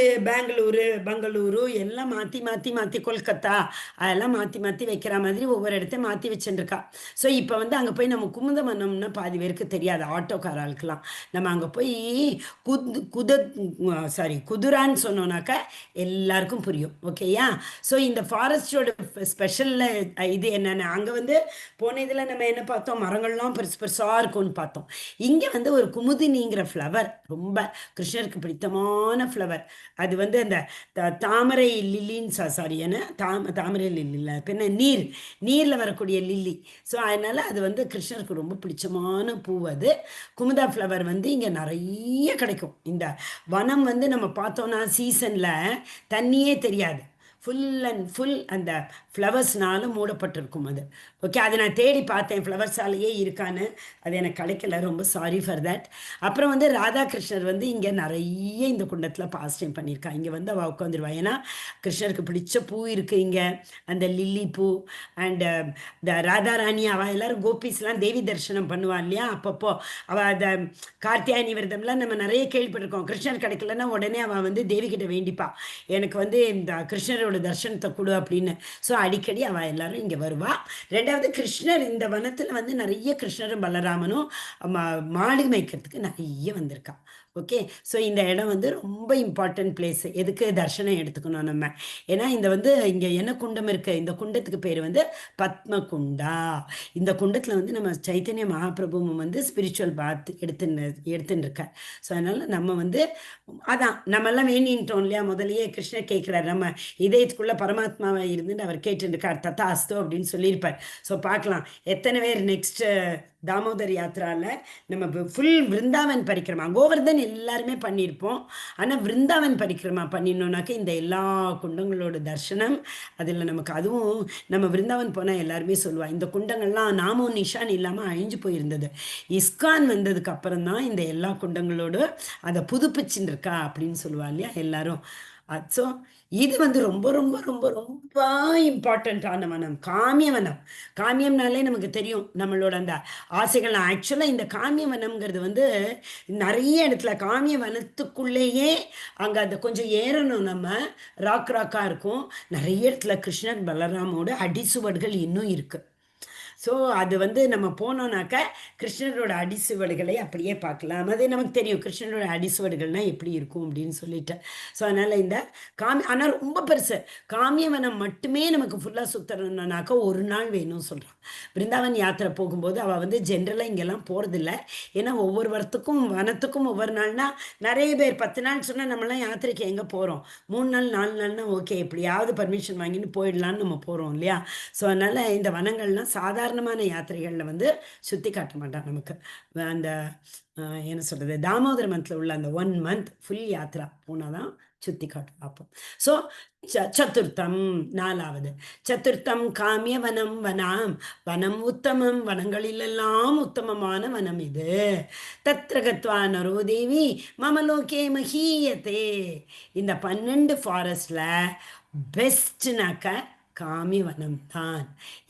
பெங்களூரு எல்லாம் மாற்றி கொல்கத்தா அதெல்லாம் மாற்றி வைக்கிற மாதிரி ஒவ்வொரு இடத்தையும் மாற்றி வச்சுருக்கா. ஸோ இப்போ வந்து அங்கே போய் நம்ம குமுதவனம்னு பாதி பேருக்கு தெரியாது, ஆட்டோக்கார ஆளுக்கெல்லாம். பார்க்கலாம். நம்ம அங்கே போய் குதிரான்னு சொன்னோன்னாக்கா எல்லாருக்கும் புரியும். ஓகேயா? ஸோ இந்த ஃபாரஸ்டோட ஸ்பெஷலில் இது என்னென்ன, அங்கே வந்து போன இதில் நம்ம என்ன பார்த்தோம், மரங்கள்லாம் பெருசு பெருசாக இருக்கும்னு பார்த்தோம். இங்கே வந்து ஒரு குமுதினிங்கிற ஃப்ளவர், ரொம்ப கிருஷ்ணருக்கு பிடித்தமான ஃப்ளவர். அது வந்து அந்த தாமரை லில்லின்னு சாரி என்ன தாமரை லில்லியில் பின்ன நீரில் வரக்கூடிய லில்லி. ஸோ அதனால் அது வந்து கிருஷ்ணருக்கு ரொம்ப பிடிச்சமான பூ. அது குமுதா ஃப்ளவர் வந்து இங்கே நிறைய கிடைக்கும். இந்த வனம் வந்து நம்ம பார்த்தோன்னா சீசனில் தண்ணியே தெரியாது, ஃபுல் அண்ட் ஃபுல் அந்த ஃப்ளவர்ஸ்னால மூடப்பட்டிருக்கும் அது. ஓகே, அதை நான் தேடி பார்த்தேன் ஃப்ளவர்ஸாலேயே இருக்கான்னு, அது எனக்கு கிடைக்கல, ரொம்ப சாரி ஃபார் தட். அப்புறம் வந்து ராதாகிருஷ்ணர் வந்து இங்கே நிறைய இந்த குண்டத்தில் பாஸ் டைம் பண்ணியிருக்கா. இங்கே வந்து அவள் உட்காந்துருவா. ஏன்னா கிருஷ்ணருக்கு பிடிச்ச பூ இருக்குது இங்கே, அந்த லில்லி பூ. அண்டு இந்த ராதாராணி அவள் எல்லோரும் கோபிஸ்லாம் தேவி தரிசனம் பண்ணுவாள் இல்லையா, அப்பப்போ அவள் அந்த கார்த்தியாயனி விரதம்லாம் நம்ம நிறைய கேள்விப்பட்டிருக்கோம். கிருஷ்ணர் கிடைக்கலன்னா உடனே அவள் வந்து தேவி கிட்ட வேண்டிப்பா, எனக்கு வந்து இந்த கிருஷ்ணரோட தர்ஷனத்தை கொடு அப்படின்னு. ஸோ அடிக்கடி அவள் எல்லாரும் இங்கே வருவா. ரெண்டாவது கிருஷ்ணர் இந்த வனத்தில் வந்து நிறைய கிருஷ்ணரும் பலராமனும் மாடு மேய்க்கிறதுக்கு நிறைய வந்திருக்கா. ஓகே, ஸோ இந்த இடம் வந்து ரொம்ப இம்பார்ட்டன்ட் பிளேஸ். எதுக்கு தர்ஷனம் எடுத்துக்கணும் நம்ம, ஏன்னா இந்த வந்து இங்கே என்ன குண்டம் இருக்குது, இந்த குண்டத்துக்கு பேர் வந்து பத்ம குண்டா. இந்த குண்டத்தில் வந்து நம்ம சைத்தன்ய மகாபிரபுவும் வந்து ஸ்பிரிச்சுவல் பாத் எடுத்துன்னு இருக்கார். ஸோ அதனால் நம்ம வந்து அதான் நம்மெல்லாம் வேண்டின்ட்டோம் இல்லையா, முதலையே கிருஷ்ணர் கேட்குறாரு, நம்ம இதயத்துக்குள்ளே பரமாத்மாவை இருந்துட்டு அவர் கேட்டுருக்கார், தத்தாஸ்தோ அப்படின்னு சொல்லியிருப்பார். ஸோ பார்க்கலாம் எத்தனை பேர் நெக்ஸ்ட் தாமோதர் யாத்திராவில் நம்ம ஃபுல் விருந்தாவன் பரிக்கிரமா, கோவர்தன் எல்லாருமே பண்ணியிருப்போம், ஆனால் விருந்தாவன் பரிக்கிரமா பண்ணிடணுன்னாக்க இந்த எல்லா குண்டங்களோட தர்ஷனம் அதில் நமக்கு. அதுவும் நம்ம விருந்தாவன் போனால் எல்லாருமே சொல்லுவாள், இந்த குண்டங்கள்லாம் நாமும் நிஷான் இல்லாமல் அழிஞ்சு போயிருந்தது, இஸ்கான் வந்ததுக்கு அப்புறம் தான் இந்த எல்லா குண்டங்களோடு அதை புதுப்பிச்சுன்னு இருக்கா அப்படின்னு சொல்லுவா இல்லையா எல்லாரும். ஸோ இது வந்து ரொம்ப ரொம்ப ரொம்ப ரொம்ப இம்பார்ட்டண்ட்டான வனம், காமிய வனம். காமியம்னாலே நமக்கு தெரியும் நம்மளோட அந்த ஆசைகள். ஆக்சுவலாக இந்த காமிய வனம்ங்கிறது வந்து நிறைய இடத்துல காமிய வனத்துக்குள்ளேயே அங்கே அதை கொஞ்சம் ஏறணும், நம்ம ராக்காக இருக்கும். நிறைய இடத்துல கிருஷ்ணர் பலராமோட அடிசுவடுகள் இன்னும் இருக்குது. ஸோ அது வந்து நம்ம போனோன்னாக்க கிருஷ்ணரோட அடிசுவடுகளை அப்படியே பார்க்கலாம். அது நமக்கு தெரியும் கிருஷ்ணரோட அடிசுவடுகள்னால் எப்படி இருக்கும் அப்படின்னு சொல்லிட்டு. ஸோ அதனால் இந்த ஆனால் ரொம்ப பெருசு காமியவனம் மட்டுமே நமக்கு ஃபுல்லாக சுற்றணுன்னாக்கா ஒரு நாள் வேணும்னு சொல்கிறான். பிருந்தாவன் யாத்திரை போகும்போது அவள் வந்து ஜென்ரலாக இங்கெல்லாம் போகிறதில்ல, ஏன்னா ஒவ்வொரு வனத்துக்கும் ஒவ்வொரு நாள்னா நிறைய பேர் 10 நாள் சொன்னால் நம்மளாம் யாத்திரைக்கு எங்கே போகிறோம், 3 நாள் 4 நாள்னா ஓகே எப்படியாவது பர்மிஷன் வாங்கின்னு போயிடலான்னு நம்ம போகிறோம் இல்லையா. ஸோ அதனால் இந்த வனங்கள்லாம் சாதாரணமான யாத்திரைகளில் வந்து சுற்றி காட்ட மாட்டான் நமக்கு. அந்த என்ன சொல்கிறது, தாமோதர மந்தில் உள்ள அந்த 1 மந்த் ஃபுல் யாத்திரா போனால் தான் சுற்றி காட்டு பார்ப்போம். ஸோ சதுர்த்தம், 4வது சதுர்த்தம் காமிய வனம் வனம். வனம் உத்தமம், வனங்களிலெல்லாம் உத்தமமான வனம் இது. தத்ர கத்வா நரோ தேவி மமலோகே மஹீயத்தே. இந்த 12 ஃபாரஸ்டில் பெஸ்ட்னாக்க காமியவனம் தான்.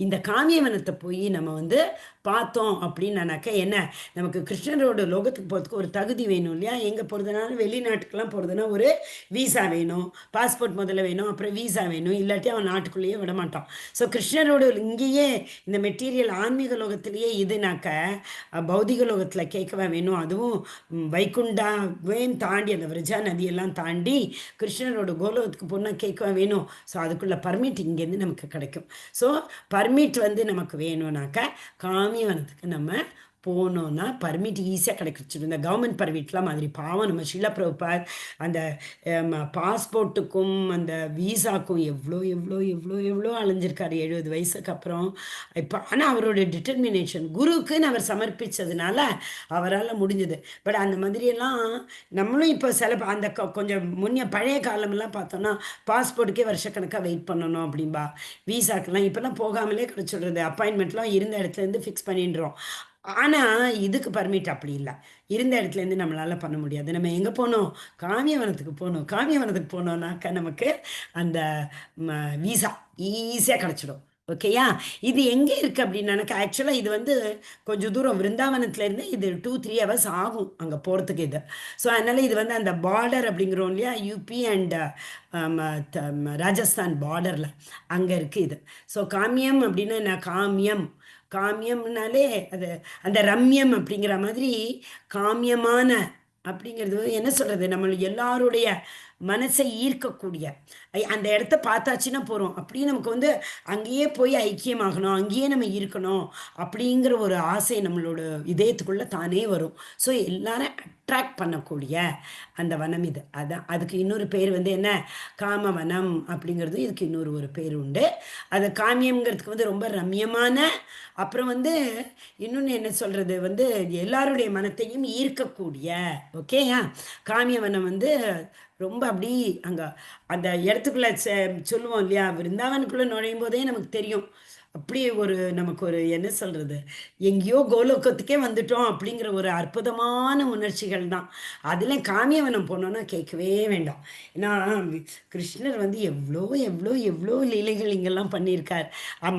இந்த காமியவனத்தை போய் நம்ம வந்து பார்த்தோம் அப்படின்னாக்க என்ன, நமக்கு கிருஷ்ணரோட லோகத்துக்கு போகிறதுக்கு ஒரு தகுதி வேணும் இல்லையா. எங்கே போகிறதுனாலும் வெளிநாட்டுக்கெல்லாம் போகிறதுனா ஒரு வீசா வேணும், பாஸ்போர்ட் முதல்ல வேணும், அப்புறம் வீசா வேணும், இல்லாட்டி அவன் நாட்டுக்குள்ளேயே விட மாட்டான். ஸோ கிருஷ்ணரோட இங்கேயே இந்த மெட்டீரியல் ஆன்மீக லோகத்திலேயே இதுனாக்க பௌதிக லோகத்தில் கேட்கவே வேணும். அதுவும் வைகுண்டாவையும் தாண்டி அந்த விரஜா நதியெல்லாம் தாண்டி கிருஷ்ணரோட கோலோகத்துக்கு போனால் கேட்கவே வேணும். ஸோ அதுக்குள்ள பர்மிட் இங்கேருந்து நமக்கு கிடைக்கும். ஸோ பர்மிட் வந்து நமக்கு வேணும்னாக்க காமியவனத்துக்கு நம்ம போனோன்னா பர்மிட் ஈஸியாக கிடைச்சிடும். இந்த கவர்மெண்ட் பர்மிட்லாம் மாதிரி பாவம் நம்ம ஷீலா பிரபுபாத் அந்த பாஸ்போர்ட்டுக்கும் அந்த வீசாக்கும் எவ்வளோ எவ்வளோ எவ்வளோ எவ்வளோ அலைஞ்சிருக்காரு 70 வயசுக்கு அப்புறம். இப்போ ஆனால் அவரோட டிட்டர்மினேஷன் குருவுக்குன்னு அவர் சமர்ப்பித்ததுனால அவரால் முடிஞ்சது. பட் அந்த மாதிரியெல்லாம் நம்மளும் இப்போ சில அந்த கொஞ்சம் பழைய காலமெல்லாம் பார்த்தோன்னா பாஸ்போர்ட்டுக்கே வருஷக்கணக்காக வெயிட் பண்ணணும் அப்படின்பா. வீசாக்கெல்லாம் இப்போல்லாம் போகாமலே கிடச்சிடுறது, அப்பாயின்மெண்ட்லாம் இருந்த இடத்துலேருந்து ஃபிக்ஸ் பண்ணிடுறோம். ஆனால் இதுக்கு பர்மிட் அப்படி இல்லை, இருந்த இடத்துலேருந்து நம்மளால் பண்ண முடியாது. நம்ம எங்கே போகணும், காமியவனத்துக்கு போகணும். காமியவனத்துக்கு போனோம்னாக்கா நமக்கு அந்த வீசா ஈஸியாக கிடச்சிடும். ஓகேயா, இது எங்கே இருக்குது அப்படின்னாக்கா ஆக்சுவலாக இது வந்து கொஞ்சம் தூரம் விருந்தாவனத்துலேருந்து இது 2-3 ஹவர்ஸ் ஆகும் அங்கே போகிறதுக்கு இது. ஸோ அதனால் இது வந்து அந்த பார்டர் அப்படிங்கிறோம் இல்லையா, யூபி அண்ட் ராஜஸ்தான் பார்டரில் அங்கே இருக்குது இது. ஸோ காமியம் அப்படின்னா என்ன, காமியம் காமியம்னாலே அது அந்த ரம்யம் அப்படிங்கிற மாதிரி காமியமான அப்படிங்கிறது என்ன சொல்றது, நம்ம எல்லாருடைய மனசை ஈர்க்கக்கூடிய அந்த இடத்த பார்த்தாச்சுன்னா போகிறோம். அப்படியே நமக்கு வந்து அங்கேயே போய் ஐக்கியமாகணும், அங்கேயே நம்ம இருக்கணும் அப்படிங்கிற ஒரு ஆசை நம்மளோட இதயத்துக்குள்ள தானே வரும். ஸோ எல்லாரும் அட்ராக்ட் பண்ணக்கூடிய அந்த வனம் இது. அதான் அதுக்கு இன்னொரு பேர் வந்து என்ன, காமவனம் அப்படிங்கிறது இதுக்கு இன்னொரு ஒரு பேர் உண்டு. அது காமியம்ங்கிறதுக்கு வந்து ரொம்ப ரம்யமான, அப்புறம் வந்து இன்னொன்று என்ன சொல்கிறது வந்து எல்லாருடைய மனத்தையும் ஈர்க்கக்கூடிய. ஓகேயா, காமியவனம் வந்து ரொம்ப அப்படி அங்கே அந்த இடத்துக்குள்ளே சொல்லுவோம் இல்லையா, விருந்தாவனுக்குள்ளே நுழையும் போதே நமக்கு தெரியும். அப்படியே ஒரு நமக்கு ஒரு என்ன சொல்கிறது, எங்கேயோ கோலோகத்துக்கே வந்துட்டோம் அப்படிங்கிற ஒரு அற்புதமான உணர்ச்சிகள் தான். அதில் காமியவனம் போனோன்னா கேட்கவே வேண்டாம். ஏன்னா கிருஷ்ணர் வந்து எவ்வளோ எவ்வளோ எவ்வளோ லீலைகள் இங்கெல்லாம் பண்ணியிருக்கார்.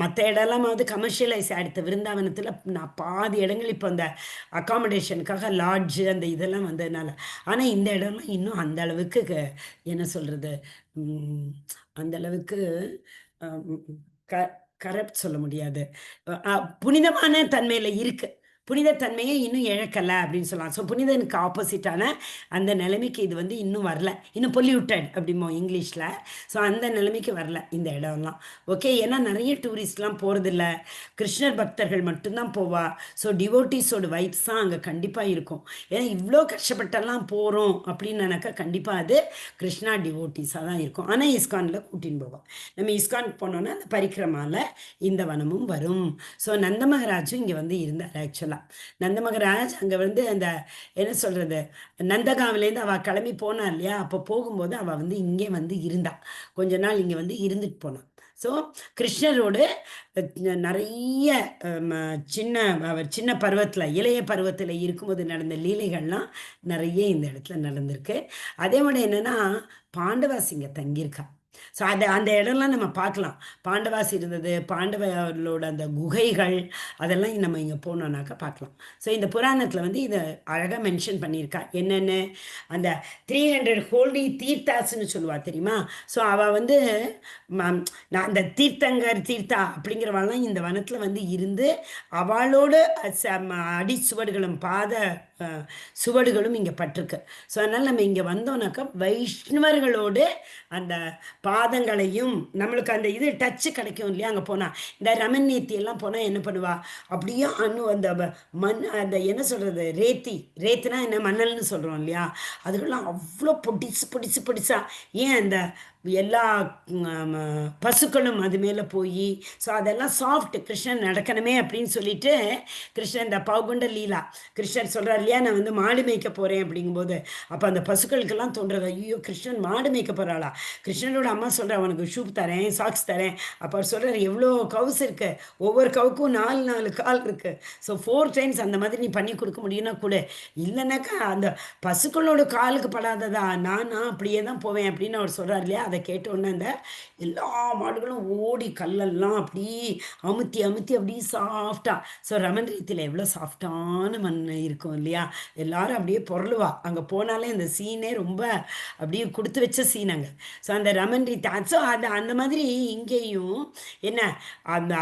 மற்ற இடம்லாமாவது கமர்ஷியலைஸ் ஆகிடுது. விருந்தாவனத்தில் நான் பாதி இடங்கள் இப்போ அந்த அக்காமடேஷனுக்காக லாட்ஜு அந்த இதெல்லாம் வந்ததுனால. ஆனால் இந்த இடம்லாம் இன்னும் அந்த அளவுக்கு என்ன சொல்கிறது, அந்த அளவுக்கு க கரெக்ட் சொல்ல முடியாது. புனிதமான தன்மையில் இருக்கு. புனிதத்தன்மையை இன்னும் இழக்கலை அப்படின்னு சொல்லலாம். ஸோ புனிதனுக்கு ஆப்போசிட்டான அந்த நிலைமைக்கு இது வந்து இன்னும் வரல. இன்னும் பொல்யூட்டட் அப்படிமோ இங்கிலீஷில். ஸோ அந்த நிலைமைக்கு வரல இந்த இடம்லாம். ஓகே, ஏன்னா நிறைய டூரிஸ்ட்லாம் போகிறதில்ல, கிருஷ்ணர் பக்தர்கள் மட்டும்தான் போவா. ஸோ டிவோட்டிஸோட வைப்ஸ் தான் அங்கே கண்டிப்பாக இருக்கும். ஏன்னா இவ்வளோ கஷ்டப்பட்டெல்லாம் போகிறோம் அப்படின்னாக்கா கண்டிப்பாக அது கிருஷ்ணா டிவோட்டிஸாக தான் இருக்கும். ஆனால் இஸ்கானில் கூட்டின்னு போவோம். நம்ம இஸ்கானுக்கு போனோன்னா அந்த பரிக்கிரமாவில் இந்த வனமும் வரும். ஸோ நந்த மகராஜும் இங்கே வந்து இருந்தார். ஆக்சுவலாக நந்த மகராஜ் அங்கே வந்து அந்த என்ன சொல்கிறது, நந்தகாவிலேருந்து அவள் கிளம்பி போனா இல்லையா, அப்போ போகும்போது அவள் வந்து இங்கே வந்து இருந்தா, கொஞ்ச நாள் இங்கே வந்து இருந்துட்டு போனான். ஸோ கிருஷ்ணரோடு நிறைய சின்ன அவர் சின்ன பருவத்தில் இளைய பருவத்தில் இருக்கும்போது நடந்த லீலைகள்லாம் நிறைய இந்த இடத்துல நடந்திருக்கு. அதே மாதிரி என்னென்னா பாண்டவாஸ் இங்கே தங்கியிருக்கா. ஸோ அந்த இடம்லாம் நம்ம பார்க்கலாம். பாண்டவாஸ் இருந்தது, பாண்டவர்களோட அந்த குகைகள் அதெல்லாம் நம்ம இங்கே போனோன்னாக்கா பார்க்கலாம். ஸோ இந்த புராணத்தில் வந்து இதை அழகாக மென்ஷன் பண்ணியிருக்கா. என்னென்னு அந்த 300 ஹோல்டி தீர்த்தாஸ்ன்னு சொல்லுவாள் தெரியுமா. ஸோ அவள் வந்து நான் அந்த தீர்த்தா அப்படிங்கிறவாள்லாம் இந்த வனத்தில் வந்து இருந்து அவளோட அடிச்சுவடுகளும் பாத சுவடுகளும் இங்கே பட்டிருக்கு. ஸோ அதனால் நம்ம இங்கே வந்தோம்னாக்கா வைஷ்ணவர்களோடு அந்த பாதங்களையும் நம்மளுக்கு அந்த இது டச்சு கிடைக்கும் இல்லையா. அங்கே போனால் இந்த ரமன் நேத்தியெல்லாம் போனால் என்ன பண்ணுவா, அப்படியே அந்த மண் அந்த என்ன சொல்கிறது, ரேத்தினா என்ன மணல்னு சொல்கிறோம் இல்லையா, அதுக்கெல்லாம் அவ்வளோ பொடிசா ஏன் அந்த எல்லா பசுக்களும் அது மேலே போய், ஸோ அதெல்லாம் சாஃப்ட் கிருஷ்ணன் நடக்கணுமே அப்படின்னு சொல்லிட்டு கிருஷ்ணன் இந்த பௌகுண்ட லீலா கிருஷ்ணன் சொல்கிறார் இல்லையா, நான் வந்து மாடு மேய்க்க போகிறேன் அப்படிங்கும்போது அப்போ அந்த பசுக்களுக்கெல்லாம் தோன்றது, ஐயோ கிருஷ்ணன் மாடு மேய்க்க போகிறாளா. கிருஷ்ணனோட அம்மா சொல்கிறா, அவனுக்கு ஷூ தரேன், சாக்ஸ் தரேன். அப்போ அவர் சொல்கிறார், எவ்வளோ கவுஸ் இருக்குது, ஒவ்வொரு கவுக்கும் 4 கால் இருக்குது. ஸோ 4 டைம்ஸ் அந்த மாதிரி நீ பண்ணி கொடுக்க முடியும்னா கூட, இல்லைனாக்கா அந்த பசுக்களோட காலுக்கு படாததா, நான் அப்படியே தான் போவேன் அப்படின்னு அவர் சொல்கிறார் இல்லையா. அதை கேட்டோன்னே அந்த எல்லா மாடுகளும் ஓடி கல்லெல்லாம் அப்படி அமுத்தி அப்படி சாஃப்டாக. ஸோ ரமன் ரீதியில் எவ்வளோ சாஃப்டான மண் இருக்கும் இல்லையா, எல்லாரும் அப்படியே பொருளுவா. அங்கே போனாலே அந்த சீனே ரொம்ப அப்படியே கொடுத்து வச்ச சீன் அங்கே. ஸோ அந்த ரமன் ரீதி ஸோ அந்த மாதிரி இங்கேயும் என்ன அந்த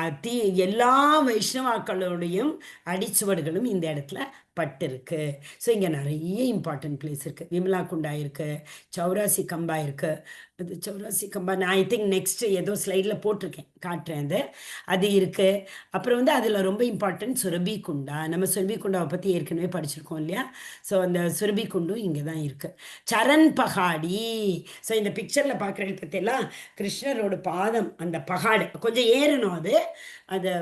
எல்லா வைஷ்ணவாக்களோடையும் அடிச்சுவடுகளும் இந்த இடத்துல பட்டிருக்கு. ஸோ இங்கே நிறைய இம்பார்ட்டன்ட் பிளேஸ் இருக்குது. விமலா குண்டா இருக்குது, சௌராசி கம்பா இருக்குது. அது சௌராசி கம்பா நான் ஐ திங்க் நெக்ஸ்ட் ஏதோ ஸ்லைடில் போட்டிருக்கேன், காட்டுறேன். அது இருக்குது. அப்புறம் வந்து அதில் ரொம்ப இம்பார்ட்டன்ட் சுரபி குண்டா. நம்ம சுரபி குண்டாவை பற்றி ஏற்கனவே படிச்சிருக்கோம் இல்லையா. ஸோ அந்த சுரபி குண்டும் இங்கே தான் இருக்குது. சரண் பகாடி. ஸோ இந்த பிக்சரில் பார்க்குறது பற்றியெல்லாம் கிருஷ்ணரோட பாதம் அந்த பகாடு கொஞ்சம் ஏறணும். அது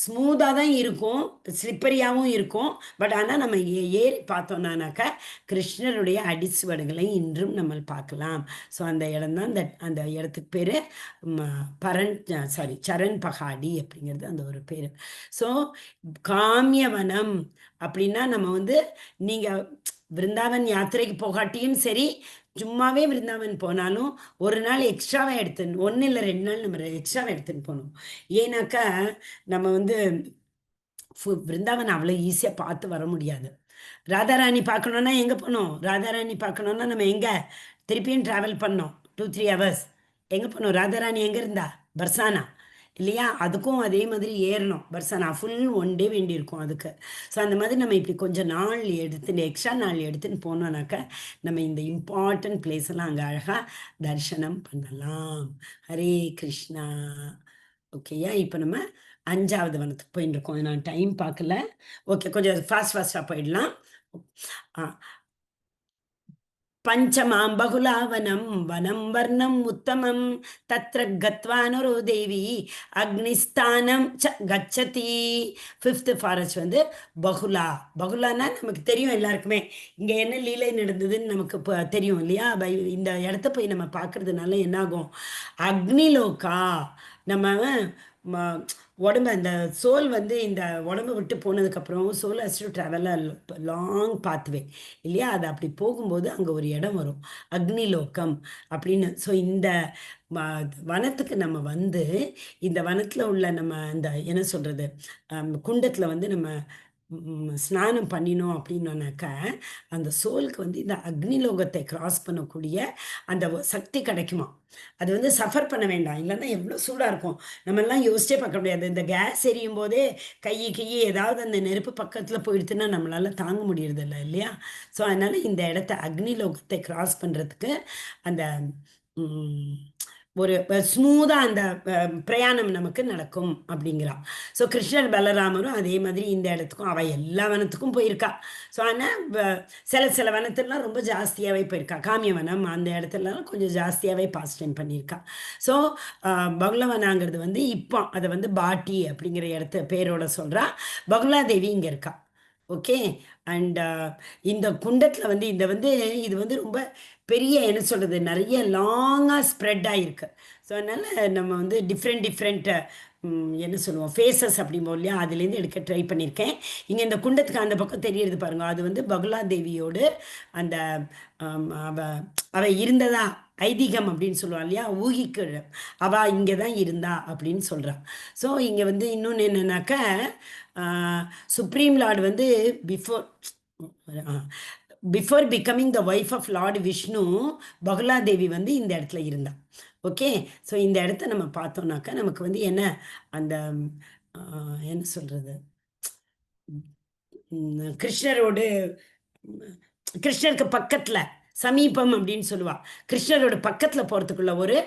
ஸ்மூத்தாக தான் இருக்கும், ஸ்லிப்பரியாகவும் இருக்கும். பட் ஆனால் நம்ம ஏறி பார்த்தோம்னாக்கா கிருஷ்ணருடைய அடிச்சுவடுகளை இன்றும் நம்ம பார்க்கலாம். ஸோ அந்த இடம் தான் அந்த இடத்துக்கு பேர் சரண் பகாடி அப்படிங்கிறது அந்த ஒரு பேர். ஸோ காமியவனம் அப்படின்னா நம்ம வந்து நீங்கள் விருந்தாவன் யாத்திரைக்கு போகாட்டியும் சரி, சும்மாவே விருந்தாவன் போனாலும் ஒரு நாள் எக்ஸ்ட்ராவை எடுத்துன்னு 1 இல்லை 2 நாள் நம்ம எக்ஸ்ட்ராவை எடுத்துன்னு போகணும். ஏன்னாக்கா நம்ம வந்து விருந்தாவன் அவ்வளோ ஈஸியாக பார்த்து வர முடியாது. ராதாராணி பார்க்கணுன்னா எங்கே போகணும், ராதாராணி பார்க்கணுன்னா நம்ம எங்கே திருப்பியும் ட்ராவல் பண்ணோம் 2-3 ஹவர்ஸ். எங்கே போனோம், ராதாராணி எங்கே இருந்தா, பர்சானா. இல்லையா? அதுக்கும் அதே மாதிரி ஏறணும். பர்சனா ஃபுல் 1 டே வேண்டியிருக்கும் அதுக்கு. ஸோ அந்த மாதிரி நம்ம இப்படி கொஞ்சம் நாள் எடுத்துன்னு எக்ஸ்ட்ரா நாள் எடுத்துன்னு போனோம்னாக்க, நம்ம இந்த இம்பார்ட்டன்ட் பிளேஸ் எல்லாம் அங்க அழகா தரிசனம் பண்ணலாம். ஹரே கிருஷ்ணா. ஓகேயா? இப்ப நம்ம 5வது வனத்துக்கு போயின்னு இருக்கோம். நான் டைம் பார்க்கல. ஓகே, கொஞ்சம் ஃபாஸ்ட்டா போயிடலாம். ஆ. பஞ்சமாம் பகுலாவனம் வனம் வர்ணம் உத்தமம் தத்ர கத்வானுரோ தேவி அக்னிஸ்தானம் ச கச்சதி. 5th ஃபாரஸ்ட் வந்து பகுலா. பகுலானா நமக்கு தெரியும் எல்லாருக்குமே. இங்க என்ன லீலை நடந்ததுன்னு நமக்கு தெரியும் இல்லையா? இந்த இடத்த போய் நம்ம பார்க்கறதுனால என்னாகும், அக்னிலோகா நம்ம ம- உடம்பு அந்த சோல் வந்து இந்த உடம்பு விட்டு போனதுக்கப்புறம் soul has to travel long pathway இல்லையா? அது அப்படி போகும்போது அங்கே ஒரு இடம் வரும், அக்னிலோகம் அப்படின்னு. ஸோ இந்த வனத்துக்கு நம்ம வந்து இந்த வனத்தில் உள்ள நம்ம இந்த என்ன சொல்கிறது, குண்டத்தில் வந்து நம்ம ஸ்நானம் பண்ணினோம் அப்படின்னோன்னாக்கா அந்த சோலுக்கு வந்து இந்த அக்னிலோகத்தை கிராஸ் பண்ணக்கூடிய அந்த சக்தி கிடைக்குமா. அது வந்து சஃபர் பண்ண வேண்டாம், இல்லைன்னா எவ்வளோ சூடாக இருக்கும். நம்மெல்லாம் யோசிச்சே பார்க்க முடியாது. இந்த கேஸ் எரியும் போதே கையை ஏதாவது அந்த நெருப்பு பக்கத்தில் போயிடுச்சுன்னா நம்மளால தாங்க முடியறதில்ல இல்லையா? ஸோ அதனால இந்த இடத்த அக்னிலோகத்தை கிராஸ் பண்ணுறதுக்கு அந்த ம், ஒரு ஸ்மூதா அந்த பிரயாணம் நமக்கு நடக்கும் அப்படிங்கிறா. ஸோ கிருஷ்ணர் பலராமரும் அதே மாதிரி இந்த இடத்துக்கும் அவ எல்லா வனத்துக்கும் போயிருக்கா. ஸோ ஆனால் சில வனத்துலலாம் ரொம்ப ஜாஸ்தியாகவே போயிருக்கா. காமியவனம் அந்த இடத்துலலாம் கொஞ்சம் ஜாஸ்தியாகவே பாஸ் டைம் பண்ணியிருக்கா. ஸோ பகுலவனாங்கிறது வந்து இப்போ அதை வந்து பாட்டி அப்படிங்கிற இடத்த பேரோட சொல்கிறா. பகுலாதேவி இங்கே இருக்கா. ஓகே. அண்ட் இந்த குண்டத்தில் வந்து இது வந்து ரொம்ப பெரிய என்ன சொல்கிறது, நிறைய லாங்காக ஸ்ப்ரெட் ஆகிருக்கு. ஸோ அதனால் நம்ம வந்து டிஃப்ரெண்ட் என்ன சொல்லுவோம் ஃபேஸஸ் அப்படிம்போம் இல்லையா, அதுலேருந்து எடுக்க ட்ரை பண்ணியிருக்கேன். இங்கே இந்த குண்டத்துக்கு அந்த பக்கம் தெரியறது பாருங்க, அது வந்து பகுலாதேவியோடு அந்த அவ இருந்ததா ஐதீகம் அப்படின்னு சொல்லுவாள் இல்லையா, ஊகிக்கு அவ இங்கே தான் இருந்தா அப்படின்னு சொல்கிறான். ஸோ இங்கே வந்து இன்னொன்று என்னன்னாக்கா, சுப்ரீம் லார்டு வந்து before becoming the wife of lord Vishnu, Bahuladevi வந்து இந்த இடத்துல இருந்தா. ஓகே. ஸோ இந்த இடத்த நம்ம பார்த்தோம்னாக்கா நமக்கு வந்து என்ன அந்த என்ன சொல்கிறது, கிருஷ்ணரோடு கிருஷ்ணருக்கு பக்கத்தில் சமீபம் அப்படின்னு சொல்லுவா. கிருஷ்ணரோட பக்கத்தில் போகிறதுக்குள்ள ஒரு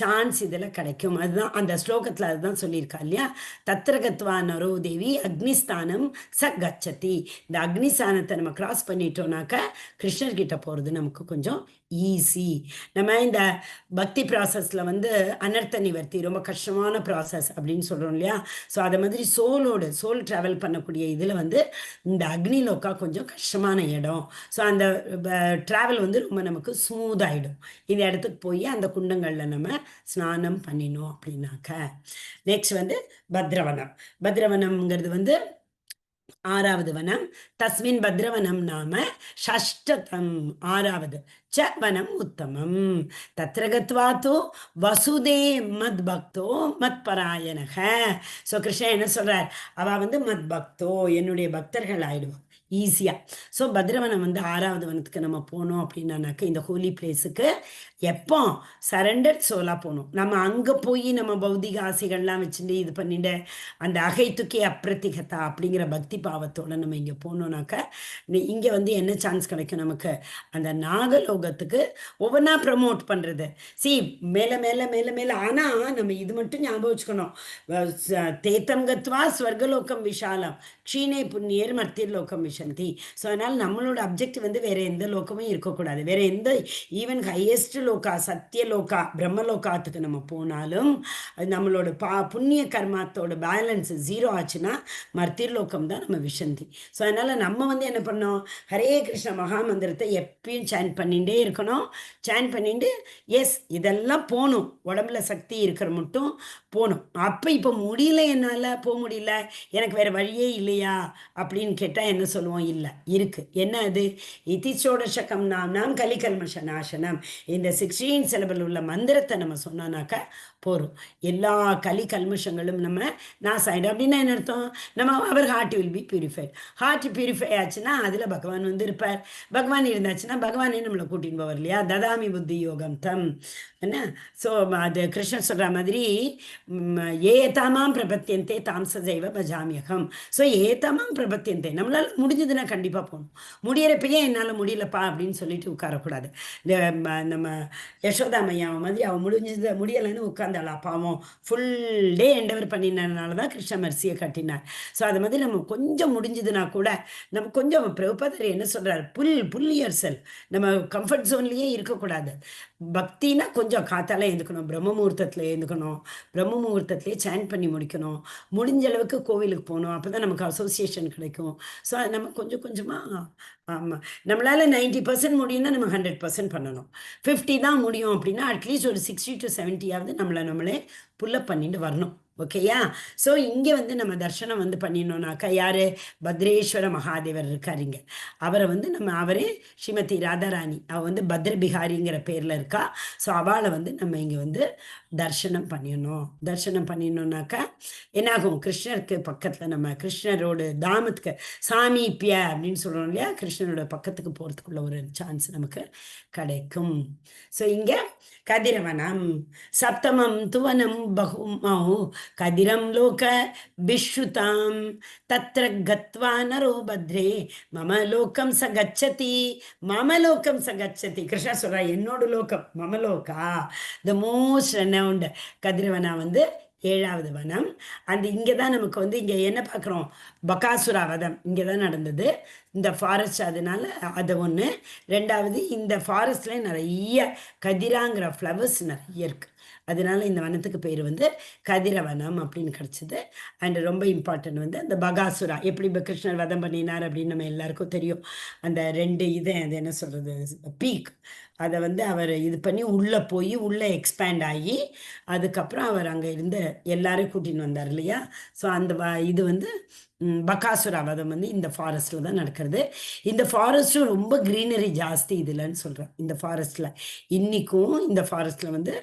சான்ஸ் இதில் கிடைக்கும். அதுதான் அந்த ஸ்லோகத்தில் அதுதான் சொல்லியிருக்கா இல்லையா, தத்ரகத்வா நரோ தேவி அக்னிஸ்தானம் ச கச்சதி. இந்த அக்னிஸ்தானத்தை நம்ம கிராஸ் பண்ணிட்டோம்னாக்கா கிருஷ்ணர்கிட்ட போகிறது நமக்கு கொஞ்சம் ஈஸி. நம்ம இந்த பக்தி ப்ராசஸில் வந்து அனர்த்த நிவர்த்தி ரொம்ப கஷ்டமான ப்ராசஸ் அப்படின்னு சொல்கிறோம் இல்லையா. ஸோ அதை மாதிரி சோல் ட்ராவல் பண்ணக்கூடிய இதில் வந்து இந்த அக்னிலோக்கா கொஞ்சம் கஷ்டமான இடம். ஸோ அந்த ட்ராவல் வந்து ரொம்ப நமக்கு ஸ்மூத்தாகிடும். இந்த இடத்துக்கு போய் அந்த குண்டங்களில் நம்ம ஸ்நானம் பண்ணினோம் அப்படின்னாக்க. நெக்ஸ்ட் வந்து பத்ரவனம். பத்ரவனம்ங்கிறது வந்து 6வது வனம். தஸ்மின் பத்ரவனம் நாம ஷஷ்டதம் 6வது ச வனம் உத்தமம் தத்ர கத்வா தோ வசுதே மத் பக்தோ மத் பராயணக. ஸோ கிருஷ்ணன் என்ன சொல்றார், அவ வந்து மத் பக்தோ என்னுடைய பக்தர்கள் ஆயிடுவான் ஈஸியா. ஸோ பத்ரவனம் வந்து 6வது வனத்துக்கு நம்ம போனோம் அப்படின்னாக்க இந்த ஹோலி பிளேஸுக்கு எப்போ சரண்டர் சோலாக போகணும். நம்ம அங்கே போய் நம்ம பௌதிக ஆசைகள்லாம் வச்சுட்டு இது பண்ணிட்டு அந்த அகைத்துக்கே அப்பிரத்திகதா அப்படிங்கிற பக்தி பாவத்தோடு நம்ம இங்கே போனோம்னாக்க இங்கே வந்து என்ன சான்ஸ் கிடைக்கும் நமக்கு, அந்த நாகலோகத்துக்கு ஒவ்வொன்றா ப்ரமோட் பண்ணுறது. மேலே மேலே மேலே மேலே. ஆனால் நம்ம இது மட்டும் ஞாபகம் வச்சுக்கணும், தேத்தம் கத்வா ஸ்வர்கலோகம் விஷாலம் க்ஷீணே புண்ணியர் மர்த்தியர் லோகம் விஷந்தி. ஸோ அதனால் நம்மளோட அப்ஜெக்ட் வந்து வேறு எந்த லோகமும் இருக்கக்கூடாது. வேறு எந்த ஈவன் ஹையஸ்ட் லோகா சத்தியலோகா பிரம்மலோகாத்துக்கு நம்ம போனாலும் அது நம்மளோட புண்ணிய கர்மாத்தோட பேலன்ஸ் 0 ஆச்சுன்னா மர்த்தியர் லோகம் தான் நம்ம விஷந்தி. ஸோ அதனால் நம்ம வந்து என்ன பண்ணோம், ஹரே கிருஷ்ண மகாமந்திரத்தை எப்பயும் சேன் பண்ணிகிட்டே இருக்கணும். சேன் பண்ணிட்டு இதெல்லாம் போகணும், உடம்புல சக்தி இருக்கிற மட்டும் போகணும். அப்போ இப்போ முடியல, என்னால் போக முடியல, எனக்கு வேறு வழியே இல்லையா அப்படின்னு கேட்டால் என்ன சொல்லுவோம், சொல்லுவோம், இல்லை இருக்கு. என்ன அது? இதி சோடசகம் நாம் கலிகல்மஷ நாசனம். இந்த 16 சிலபிள் உள்ள மந்திரத்தை நம்ம சொன்னோம்னாக்கா போரும். எல்லா கலி கல்மஷங்களும் நம்ம நாசம் ஆயிடும். அப்படின்னா என்ன அர்த்தம்? நம்ம our heart will be purified. Heart purify ஆச்சுன்னா அதில் பகவான் வந்து இருப்பார். பகவான் இருந்தாச்சுன்னா பகவானே நம்மளை கூட்டின்னு போவார் இல்லையா? ததாமி புத்தி யோகம் தம் என்ன. ஸோ அது கிருஷ்ணன் சொல்கிற மாதிரி ஏதாமாம் பிரபத்தியந்தே தாம்சைவ பஜாமியகம். ஸோ ஏதாமாம் பிரபத்தியந்தே நம்மளால் முடிஞ்சதுன்னா கண்டிப்பாக போகணும். முடியறப்பயே என்னால் முடியலப்பா அப்படின்னு சொல்லிட்டு உட்காரக்கூடாது. நம்ம யசோதா மையாவை மாதிரி அவள் முடியலைன்னு உட்காந்தாளா பாவம். ஃபுல் டே எண்டவர் பண்ணினதுனால தான் கிருஷ்ண மரிசியை கட்டினார். ஸோ அது மாதிரி நம்ம கொஞ்சம் முடிஞ்சதுன்னா கூட நம்ம கொஞ்சம் பிரபுபாதர் என்ன சொல்கிறார், புல் யுவர் செல்ஃப். நம்ம கம்ஃபர்ட் ஜோன்லேயே இருக்கக்கூடாது. பக்தினா கொஞ்சம் காத்தால எழுந்துக்கணும், பிரம்ம முகூர்த்தத்தில் எழுந்துக்கணும், பிரம்ம முகூர்த்தத்துலேயே சேன் பண்ணி முடிக்கணும், முடிஞ்ச அளவுக்கு கோவிலுக்கு போகணும். அப்போ தான் நமக்கு அசோசியேஷன் கிடைக்கும். ஸோ நம்ம கொஞ்சம் கொஞ்சமாக ஆமாம், நம்மளால் 90% முடியும்னா நம்ம 100% பண்ணணும். 50 தான் முடியும் அப்படின்னா அட்லீஸ்ட் ஒரு 60 to 70 நம்மளே புல்லப் பண்ணிட்டு வரணும். ஓகேயா? ஸோ இங்கே வந்து நம்ம தர்ஷனம் வந்து பண்ணினோம்னாக்கா யார்? பத்ரேஸ்வர மகாதேவர் இருக்காருங்க. அவரை வந்து அவரே ஸ்ரீமதி ராதாராணி, அவள் வந்து பத்ரபிகாரிங்கிற பேரில் இருக்கா. ஸோ அவளை வந்து நம்ம இங்கே வந்து தர்ஷனம் பண்ணிடணும். தர்ஷனம் பண்ணிடணுன்னாக்கா என்னாகும்? கிருஷ்ணருக்கு பக்கத்தில் நம்ம கிருஷ்ணரோட தாமத்துக்கு சாமீப்பிய அப்படின்னு சொல்கிறோம் இல்லையா? கிருஷ்ணரோட பக்கத்துக்கு போகிறதுக்குள்ள ஒரு சான்ஸ் நமக்கு கிடைக்கும். ஸோ இங்கே கதிரவனம் சப்தமம் துவனம் பகுமௌ கதிரம் லோக பிஸ்ருதாம் தத்ர கத்வா நரோ பத்ரே மம லோகம் ச கச்சதி. மம லோகம் ச கச்சதி. கிருஷ்ணா சொல்றா என்னோட லோகம் மமலோகா. த மோஸ்ட் ரெனவுண்ட் கதிரவனா வந்து 7வது வனம். அந்த இங்கே தான் நமக்கு வந்து இங்கே என்ன பார்க்குறோம்? பகாசுரா வதம் இங்கே தான் நடந்தது. இந்த ஃபாரஸ்ட், அதனால அது ஒன்று. 2வது இந்த ஃபாரஸ்ட்ல நிறைய கதிராங்கிற ஃப்ளவர்ஸ் நிறைய இருக்குது. அதனால இந்த வனத்துக்கு பேர் வந்து கதிரவனம் அப்படின்னு கிடச்சிது. அண்ட் ரொம்ப இம்பார்ட்டன்ட் வந்து அந்த பகாசுரா எப்படி கிருஷ்ணர் வதம் பண்ணினார் அப்படின்னு நம்ம எல்லாருக்கும் தெரியும். அந்த 2 அது என்ன சொல்கிறது, பீக், அதை வந்து அவர் இது பண்ணி உள்ளே போய் உள்ளே எக்ஸ்பேண்ட் ஆகி அதுக்கப்புறம் அவர் அங்கே இருந்து எல்லாரையும் கூட்டின்னு வந்தார் இல்லையா? ஸோ அந்த இது வந்து பகாசுரா வதம் வந்து இந்த ஃபாரஸ்ட்டில் தான் நடக்கிறது. இந்த ஃபாரஸ்ட்டும் ரொம்ப க்ரீனரி ஜாஸ்தி இதில்ன்னு சொல்கிறேன். இந்த ஃபாரஸ்ட்டில் இன்றைக்கும் இந்த ஃபாரஸ்ட்டில் வந்து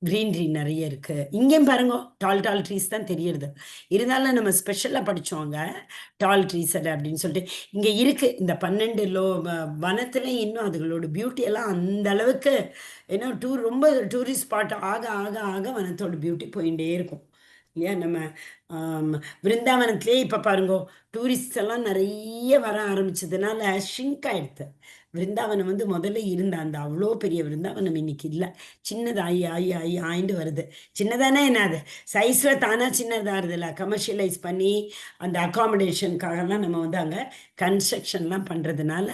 க்ரீனரி நிறைய இருக்குது. இங்கேயும் பாருங்க டால் ட்ரீஸ் தான் தெரியுது. இருந்தாலும் நம்ம ஸ்பெஷலாக படித்தோங்க டால் ட்ரீஸ் அப்படின்னு சொல்லிட்டு இங்கே இருக்குது. இந்த 12 வனத்தில் இன்னும் அதுகளோட பியூட்டியெல்லாம் அந்த அளவுக்கு ஏன்னா ரொம்ப டூரிஸ்ட் ஸ்பாட் ஆக ஆக ஆக வனத்தோட பியூட்டி போயிட்டே இருக்கும் இல்லையா? நம்ம விருந்தாவனத்திலே இப்போ பாருங்கோ டூரிஸ்ட் எல்லாம் நிறைய வர ஆரம்பிச்சதுனால ஷ்ரிங்க் ஆயிடுது. விருந்தாவனம் வந்து முதல்ல இருந்த அந்த அவ்வளோ பெரிய விருந்தாவனம் இன்னைக்கு இல்லை. சின்னதாகி ஆயிண்டு வருது. சின்னதானே என்னது சைஸில் தானாக சின்னதாக இல்லை, கமர்ஷியலைஸ் பண்ணி அந்த அகாமடேஷனுக்காகலாம் நம்ம வந்து அங்கே கன்ஸ்ட்ரக்ஷன்லாம் பண்ணுறதுனால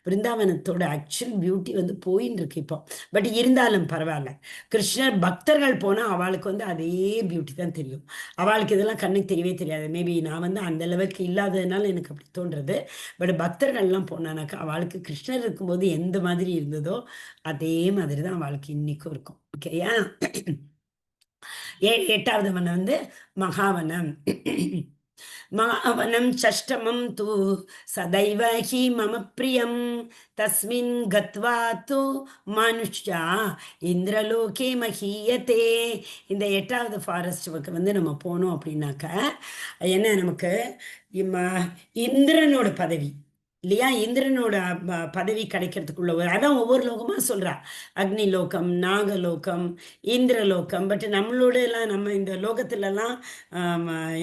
விருந்தாவனத்தோட ஆக்சுவல் பியூட்டி வந்து போயின்னு இருக்கு இப்போ. பட் இருந்தாலும் பரவாயில்ல, கிருஷ்ணர் பக்தர்கள் போனால் அவளுக்கு வந்து அதே பியூட்டி தான் தெரியும். அவளுக்கு இதெல்லாம் கண்ணுக்கு தெரியவே தெரியாது. மேபி நான் வந்து அந்த அளவுக்கு இல்லாததுனால எனக்கு அப்படி தோன்றுறது. பட் பக்தர்கள்லாம் போனானாக்கா அவளுக்கு கிருஷ்ணர் இருக்கும்போது எந்த மாதிரி இருந்ததோ அதே மாதிரி தான் அவளுக்கு இன்னைக்கும் இருக்கும். ஓகேயா? 8வது வனம் வந்து மகாவனம். மகாவனம் சஷ்டமம் தூ சதைவ ஹி மம பிரியம் தஸ்மின் கத்வா தூ மனுஷ்யா இந்திரலோகே மஹீயத்தே. இந்த 8வது ஃபாரஸ்ட்டுக்கு வந்து நம்ம போனோம் அப்படின்னாக்க என்ன நமக்கு இந்திரனோட பதவி இல்லையா? இந்திரனோட பதவி கிடைக்கிறதுக்குள்ள அதான் ஒவ்வொரு லோகமாக சொல்கிறா. அக்னி லோகம், நாகலோகம், இந்திரலோகம். பட் நம்மளோட எல்லாம் நம்ம இந்த லோகத்திலலாம்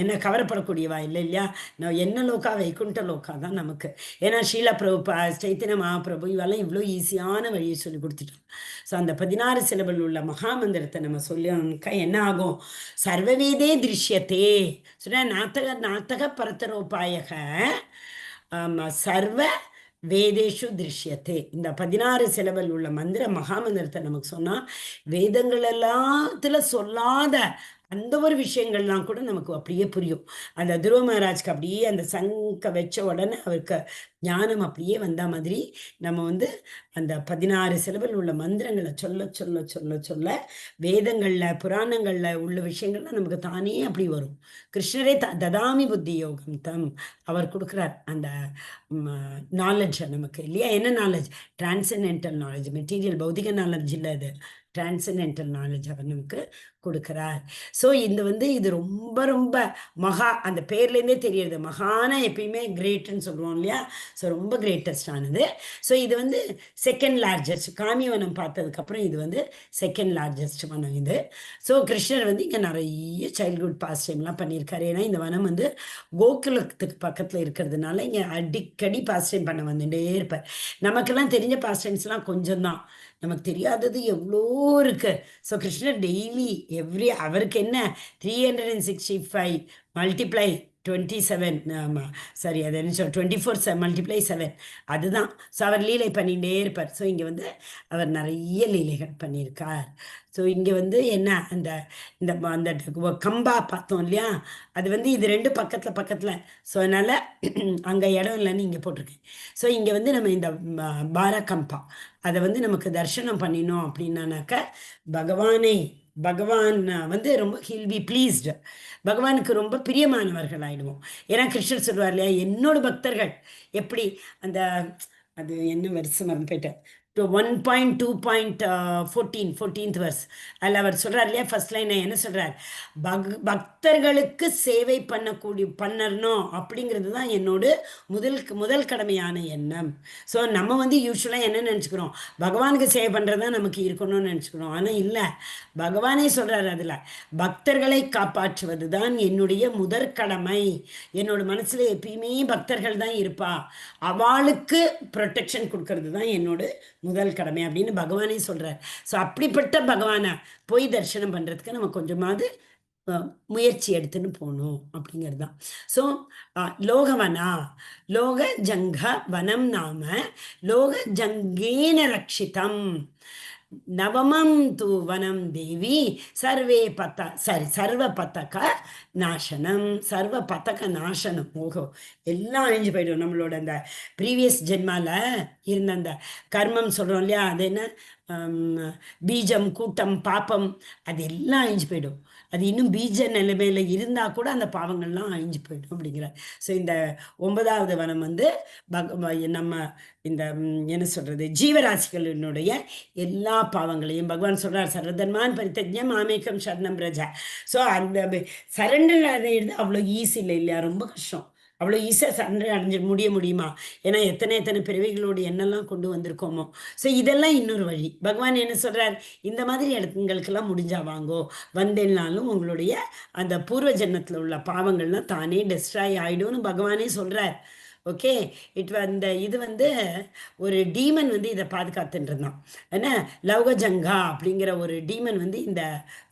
என்ன கவரப்படக்கூடியவா இல்லை இல்லையா? நான் என்ன லோக்கா? வைகுண்ட லோக்கா தான் நமக்கு. ஏன்னா ஷீலா பிரபு, சைத்தன்ய மகாபிரபு இவெல்லாம் இவ்வளோ ஈஸியான வழியை சொல்லி கொடுத்துட்டோம். ஸோ அந்த 16 சிலபிள் உள்ள மகாமந்திரத்தை நம்ம சொல்லிக்கா என்ன ஆகும்? சர்வவேதே திருஷ்யத்தே சொன்னா நாத்தக பரத்தரோபாயக சர்வ வேதேஷு திருஷ்யத்தே. இந்த 16 சிலபிள் உள்ள மந்திர மகாமந்திரத்தை நமக்கு சொன்னால் வேதங்கள் எல்லாத்துல சொல்லாத அந்த ஒரு விஷயங்கள்லாம் கூட நமக்கு அப்படியே புரியும். அந்த துருவ மகாராஜ்க்கு அப்படியே அந்த சங்க வச்ச உடனே அவருக்கு ஞானம் அப்படியே வந்தா மாதிரி, நம்ம வந்து அந்த 16 சிலபல் உள்ள மந்திரங்கள சொல்ல, சொல்ல, சொல்ல, சொல்ல வேதங்கள்ல, புராணங்கள்ல உள்ள விஷயங்கள்லாம் நமக்கு தானே அப்படி வரும். கிருஷ்ணரே ததாமி புத்தி யோகம் தம். அவர் குடுக்குறார் அந்த ம நாலெட்ஜ நமக்கு இல்லையா? என்ன நாலெட்ஜ்? Transcendental knowledge. மெட்டீரியல் பௌதிக நாலெட்ஜ் இல்ல அது. டிரான்சென்டென்டல் நாலெட்ஜ் அவர் நமக்கு குடுக்குறார். ஸோ இந்த வந்து இது ரொம்ப ரொம்ப மகா அந்த பேர்லேருந்தே தெரியுது. மகானா எப்பயுமே கிரேட்ன்னு சொல்லுவோம் இல்லையா? ஸோ ரொம்ப கிரேட்டஸ்ட் ஆனது. ஸோ இது வந்து செகண்ட் லார்ஜஸ்ட். காமியவனம் பார்த்ததுக்கப்புறம் இது வந்து செகண்ட் லார்ஜஸ்ட் வனம் இது. ஸோ கிருஷ்ணர் வந்து இங்கே நிறைய சைல்ட்ஹுட் பாஸ் டைம்லாம் பண்ணியிருக்காரு. ஏன்னா இந்த வனம் வந்து கோகுலத்துக்கு பக்கத்தில் இருக்கிறதுனால இங்கே அடிக்கடி பாஸ் டைம் பண்ண வந்துட்டே இருப்பார். நமக்கெல்லாம் தெரிஞ்ச பாஸ் டைம்ஸ்லாம் கொஞ்சம் தான். நமக்கு தெரியாதது எவ்வளோ இருக்கு. ஸோ கிருஷ்ணர் டெய்லி அவருக்கு என்ன 365 மல்டிப்ளை 27 சாரி அது என்ன சொல் 24 மல்டிப்ளை 7 அதுதான். ஸோ அவர் லீலை பண்ணிகிட்டே இருப்பார். ஸோ இங்கே வந்து அவர் நிறைய லீலைகள் பண்ணியிருக்கார். ஸோ இங்கே வந்து என்ன அந்த இந்த அந்த கம்பா பார்த்தோம் இல்லையா? அது வந்து இது 2 பக்கத்தில் பக்கத்தில். ஸோ அதனால் அங்கே இடம் இல்லைன்னு இங்கே போட்டிருக்கேன். ஸோ இங்கே வந்து நம்ம இந்த பாரகம்பா அதை வந்து நமக்கு தரிசனம் பண்ணினோம் அப்படின்னாக்க பகவான் வந்து ரொம்ப ஹில் பி ப்ளீஸ்டு. பகவானுக்கு ரொம்ப பிரியமானவர்கள் ஆயிடுவோம். ஏன்னா கிருஷ்ணர் சொல்லுவார் இல்லையா, என்னோட பக்தர்கள் எப்படி அந்த அது என்ன வருஷம் மறந்து போயிட்டேன். 1.2.14th verse அதில் அவர் சொல்கிறார் இல்லையா, ஃபர்ஸ்ட் லைன் என்ன சொல்கிறார்? பக்தர்களுக்கு சேவை பண்ணணும் அப்படிங்கிறது தான் என்னோட முதல் கடமையான எண்ணம். ஸோ நம்ம வந்து யூஸ்வலாக என்ன நினச்சிக்கிறோம், பகவானுக்கு சேவை பண்ணுறது தான் நமக்கு இருக்கணும்னு நினச்சிக்கிறோம். ஆனால் இல்லை, பகவானே சொல்கிறார் அதில் பக்தர்களை காப்பாற்றுவது தான் என்னுடைய முதற்கடமை. என்னோட மனசில் எப்பயுமே பக்தர்கள் தான் இருப்பா, அவளுக்கு ப்ரொடெக்ஷன் கொடுக்கறது தான் என்னோட முதல் கடமை அப்படின்னு பகவானே சொல்றார். ஸோ அப்படிப்பட்ட பகவானை போய் தரிசனம் பண்றதுக்கு நம்ம கொஞ்சமாவது முயற்சி எடுத்துன்னு போகணும் அப்படிங்கிறது தான். ஸோ லோகவனா லோக ஜங்க வனம் நாம லோக ஜங்கேன ரக்ஷிதம் நவமம் தூ வனம் தேவி சர்வ பதக நாசனம். ஓஹோ, எல்லாம் அழிஞ்சு போயிடும். நம்மளோட அந்த ப்ரீவியஸ் ஜென்மால இருந்த அந்த கர்மம் சொல்றோம் இல்லையா, அது என்ன பீஜம் கூட்டம் பாப்பம், அது எல்லாம் அழிஞ்சு போயிடும். அது இன்னும் பீஜ நிலைமையில இருந்தா கூட அந்த பாவங்கள்லாம் அழிஞ்சு போயிடும் அப்படிங்கிறார். ஸோ இந்த 9வது வனம் வந்து நம்ம இந்த என்ன சொல்றது, ஜீவராசிகளினுடைய எல்லா பாவங்களையும் பகவான் சொல்றார், சர்வதர்மான் பரித்தஜ்ஞம் மாமேகம் சரணம் பிரஜ. ஸோ அந்த சரண்டர் அடையிறது அவ்வளோ ஈஸி இல்லை இல்லையா? ரொம்ப கஷ்டம். அவ்வளோ ஈஸியாக சரண்டர் அடைஞ்சு முடியுமா? ஏன்னா எத்தனை பிறவிகளோடு என்னெல்லாம் கொண்டு வந்திருக்கோமோ. ஸோ இதெல்லாம் இன்னொரு வழி. பகவான் என்ன சொல்றார், இந்த மாதிரி இடத்துங்களுக்கெல்லாம் முடிஞ்சா வாங்கோ, வந்தேன்னாலும் உங்களுடைய அந்த பூர்வ ஜென்மத்தில் உள்ள பாவங்கள்லாம் தானே டெஸ்ட்ராய் ஆயிடும்னு பகவானே சொல்றார். ஓகே, இது வந்து ஒரு டீமன் வந்து இதை பாதுகாத்துட்டு இருந்தான். ஏன்னா லௌகஜங்கா அப்படிங்கிற ஒரு டீமன் வந்து இந்த